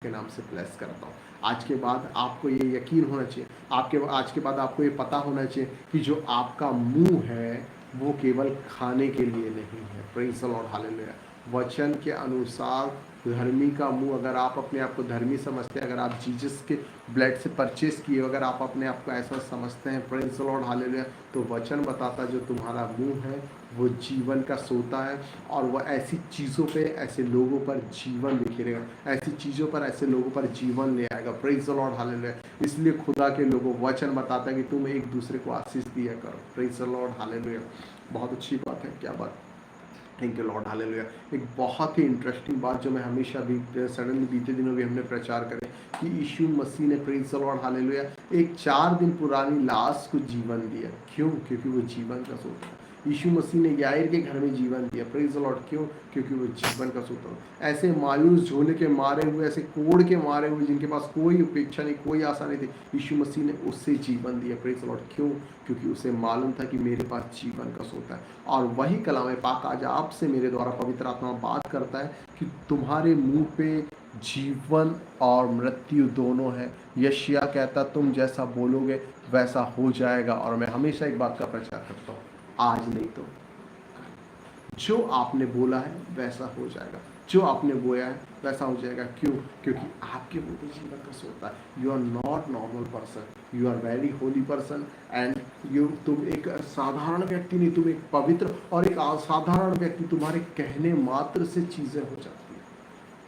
के नाम से ब्लेस करता हूँ। आज के बाद आपको ये यकीन होना चाहिए, आज के बाद आपको ये पता होना चाहिए कि जो आपका मुंह है वो केवल खाने के लिए नहीं है, प्रेज द लॉर्ड, हालेलुया। वचन के अनुसार धर्मी का मुंह, अगर आप अपने आप को धर्मी समझते हैं, अगर आप जीसस के ब्लड से परचेस किए, अगर आप अपने आप को ऐसा समझते हैं, प्रेज द लॉर्ड, हालेलुया, तो वचन बताता जो तुम्हारा मुंह है वो जीवन का सोता है, और वह ऐसी चीज़ों पे, ऐसे लोगों पर जीवन बिखेरेगा, ऐसी चीज़ों पर, ऐसे लोगों पर जीवन ले आएगा, प्रेज द लॉर्ड, हालेलुया। इसलिए खुदा के लोगों, वचन बताता है कि तुम एक दूसरे को आशीष दिया करो, प्रेज द लॉर्ड, हालेलुया। बहुत अच्छी बात है, क्या बात, थैंक यू लॉर्ड, हालेलुया। एक बहुत ही इंटरेस्टिंग बात जो मैं हमेशा भी सडनली बीते दिनों भी हमने प्रचार करें कि यीशु मसीह ने, प्रेज द लॉर्ड, हालेलुया, एक 4 दिन पुरानी लाश को जीवन दिया। क्यों? क्योंकि वो जीवन का सोता है। यीशु मसीह ने याईर के घर में जीवन दिया, प्रेज द लॉर्ड। क्यों? क्योंकि वो जीवन का सोता है। ऐसे मायूस, झोले के मारे हुए, ऐसे कोड़ के मारे हुए, जिनके पास कोई उपेक्षा नहीं, कोई आशा नहीं थी, यीशु मसीह ने उससे जीवन दिया, प्रेज द लॉर्ड। क्यों? क्योंकि उसे मालूम था कि मेरे पास जीवन का सोता है। और वही कलाम पाक आज आपसे मेरे द्वारा पवित्र आत्मा बात करता है कि तुम्हारे मुंह पे जीवन और मृत्यु दोनों है। यशायाह कहता, तुम जैसा बोलोगे वैसा हो जाएगा। और मैं हमेशा एक बात का प्रचार करता हूँ, आज नहीं तो जो आपने बोला है वैसा हो जाएगा, जो आपने बोया है वैसा हो जाएगा। क्यों? क्योंकि आपके मुंह में जीवन का सोता है। You are not normal person, you are very holy person, and तुम एक साधारण व्यक्ति नहीं, तुम एक पवित्र और एक असाधारण व्यक्ति। तुम्हारे कहने मात्र से चीज़ें हो जाती हैं।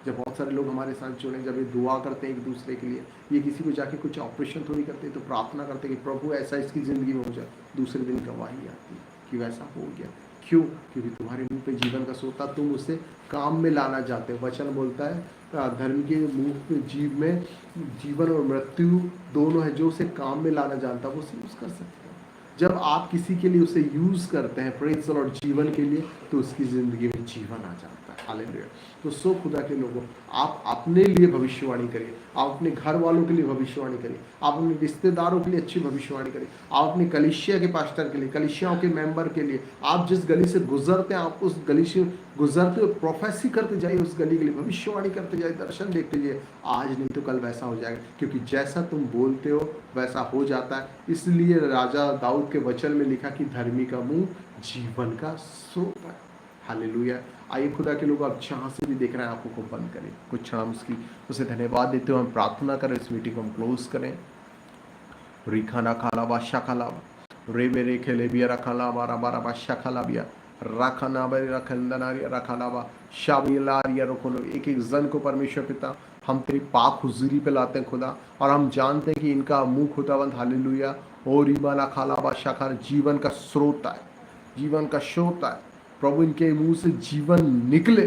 जब बहुत सारे लोग हमारे साथ जुड़े, जब ये दुआ करते हैं एक दूसरे के लिए, ये किसी को जाके कुछ ऑपरेशन थोड़ी करते, तो प्रार्थना करते कि प्रभु ऐसा इसकी ज़िंदगी में हो जाए, दूसरे दिन गवाही आती है कि वैसा हो गया। क्यों? क्योंकि तुम्हारे मुंह पे जीवन का सोता, तुम उसे काम में लाना चाहते हो। वचन बोलता है धर्म के मुंह पे जीव में जीवन और मृत्यु दोनों है, जो उसे काम में लाना जानता है वो उसे यूज कर सकता है। जब आप किसी के लिए उसे यूज करते हैं प्रेज़ द लॉर्ड जीवन के लिए, तो उसकी जिंदगी में जीवन आ जाता है। हालेलुया। तो सो खुदा के लोगों, आप अपने लिए भविष्यवाणी करिए, आप अपने घर वालों के लिए भविष्यवाणी करिए, आप अपने रिश्तेदारों के लिए अच्छी भविष्यवाणी करिए, आप अपनी कलीसिया के पास्टर के लिए, कलीसियाओं के मेंबर के लिए, आप जिस गली से गुजरते हैं आप उस गली से गुजरते हुए प्रोफेसी करते जाइए, उस गली के लिए भविष्यवाणी करते जाइए, दर्शन देखते जाइए। आज नहीं तो कल वैसा हो जाएगा, क्योंकि जैसा तुम बोलते हो वैसा हो जाता है। इसलिए राजा दाऊद के वचन में लिखा कि धर्मी का मुंह जीवन का स्रोत है। हालेलुया। आइए खुदा के लोग, आप जहाँ से भी देख रहे हैं आंखों को बंद करें, कुछ क्षण हम उसकी उसे धन्यवाद देते हुए हम प्रार्थना करें, इस मीटिंग को हम क्लोज करें। रिखाना खाला बादशाह खाला रे मेरे खेले बिया रखाला बारा बारा बादशाह खाला बिया राखाना बे रखंदनारिया रखालाबा शाबिलारिया रखोलो। एक एक जन को परमेश्वर पिता हम तेरी पाक हुजूरी पे लाते हैं खुदा, और हम जानते हैं कि इनका मुंह खुदावंद हालेलुया और ईमाना खालाबा शाखा जीवन का स्रोत है, जीवन का स्रोत है। प्रभु इनके मुंह से जीवन निकले,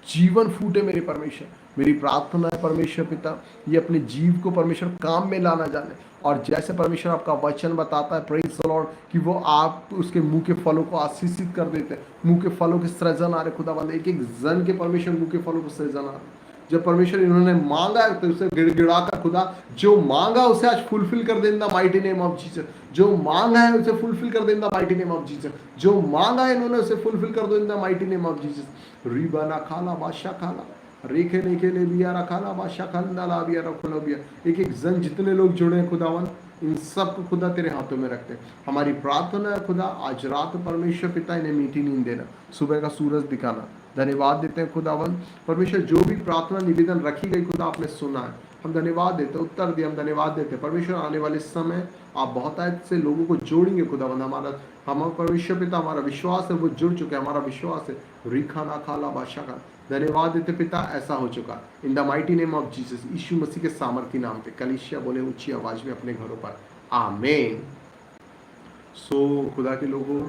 जीवन फूटे मेरे परमेश्वर। मेरी प्रार्थना है परमेश्वर पिता, ये अपने जीव को परमेश्वर काम में लाना जाने, और जैसे परमेश्वर आपका वचन बताता है प्रेज़ द लॉर्ड कि वो आप उसके मुंह के फलों को आशीषित कर देते हैं। मुंह के फलों के सृजन आ रहे खुदावंद, एक एक जन के परमेश्वर मुंह के फलों को सृजन आ रहे। जब परमेश्वर इन्होंने मांगा है तो उसे गिड़गिड़ा कर खुदा जो मांगा उसे आज फुलफिल कर दे in the mighty name of Jesus. जो मांगा है उसे फुलफिल कर दे in the mighty name of Jesus. जो मांगा है इन्होंने उसे फुलफिल कर दो in the mighty name of Jesus. रिबाना खाला बादशाह खाला रेखे रेखे ले बिया रखाला बादशाह खाला ला बिया रखोला बिया। एक एक जन जितने लोग जुड़े हैं खुदावन, इन सब को खुदा तेरे हाथों में रखते हैं। हमारी प्रार्थना है खुदा आज रात परमेश्वर पिता इन्हें मीठी नींद देना, सुबह का सूरज दिखाना। धन्यवाद देते हैं खुदावन परमेश्वर, जो भी प्रार्थना निवेदन रखी गई खुदा आपने सुना है, हम धन्यवाद देते हैं, उत्तर दिए, हम धन्यवाद देते हैं परमेश्वर। आने वाले समय आप बहुत से लोगों को जोड़ेंगे खुदावन। हमारा परमेश्वर पिता, हमारा विश्वास है वो जुड़ चुके हैं, हमारा विश्वास है। रिखाना खाला बादशाह का धन्यवाद देते पिता, ऐसा हो चुका in the mighty name of Jesus, यीशु मसीह के सामर्थी नाम पे। कलीसिया बोले ऊंची आवाज में अपने घरों पर आमीन। सो खुदा के लोगों,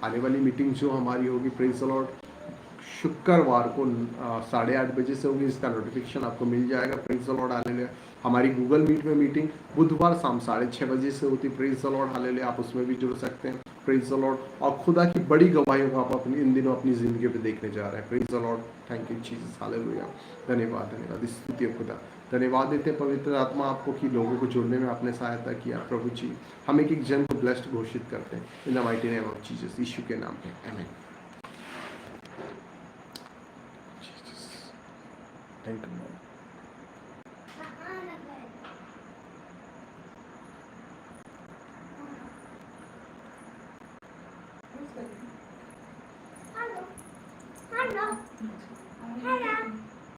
आने वाली मीटिंग जो हमारी होगी प्रेज़ द लॉर्ड शुक्रवार को 8:30 बजे से होगी, इसका नोटिफिकेशन आपको मिल जाएगा। Praise the Lord hallelujah. हमारी गूगल मीट में मीटिंग बुधवार शाम 6:30 बजे से होती। Praise the Lord hallelujah. आप उसमें भी जुड़ सकते हैं। Praise the Lord. और खुदा की बड़ी गवाहियों को आप अपनी इन दिनों अपनी जिंदगी पे देखने जा रहे हैं। Praise the Lord. Thank you Jesus hallelujah. धन्यवाद धन्यवाद, स्तुति है खुदा। धन्यवाद देते हैं पवित्र आत्मा आपको कि लोगों को जोड़ने में आपने सहायता किया। प्रभु जी हम एक एक जन को ब्लेस्ड घोषित करते हैं in the mighty name of Jesus, यीशु के नाम पे आमीन। Thank you lord. Hello. Hello.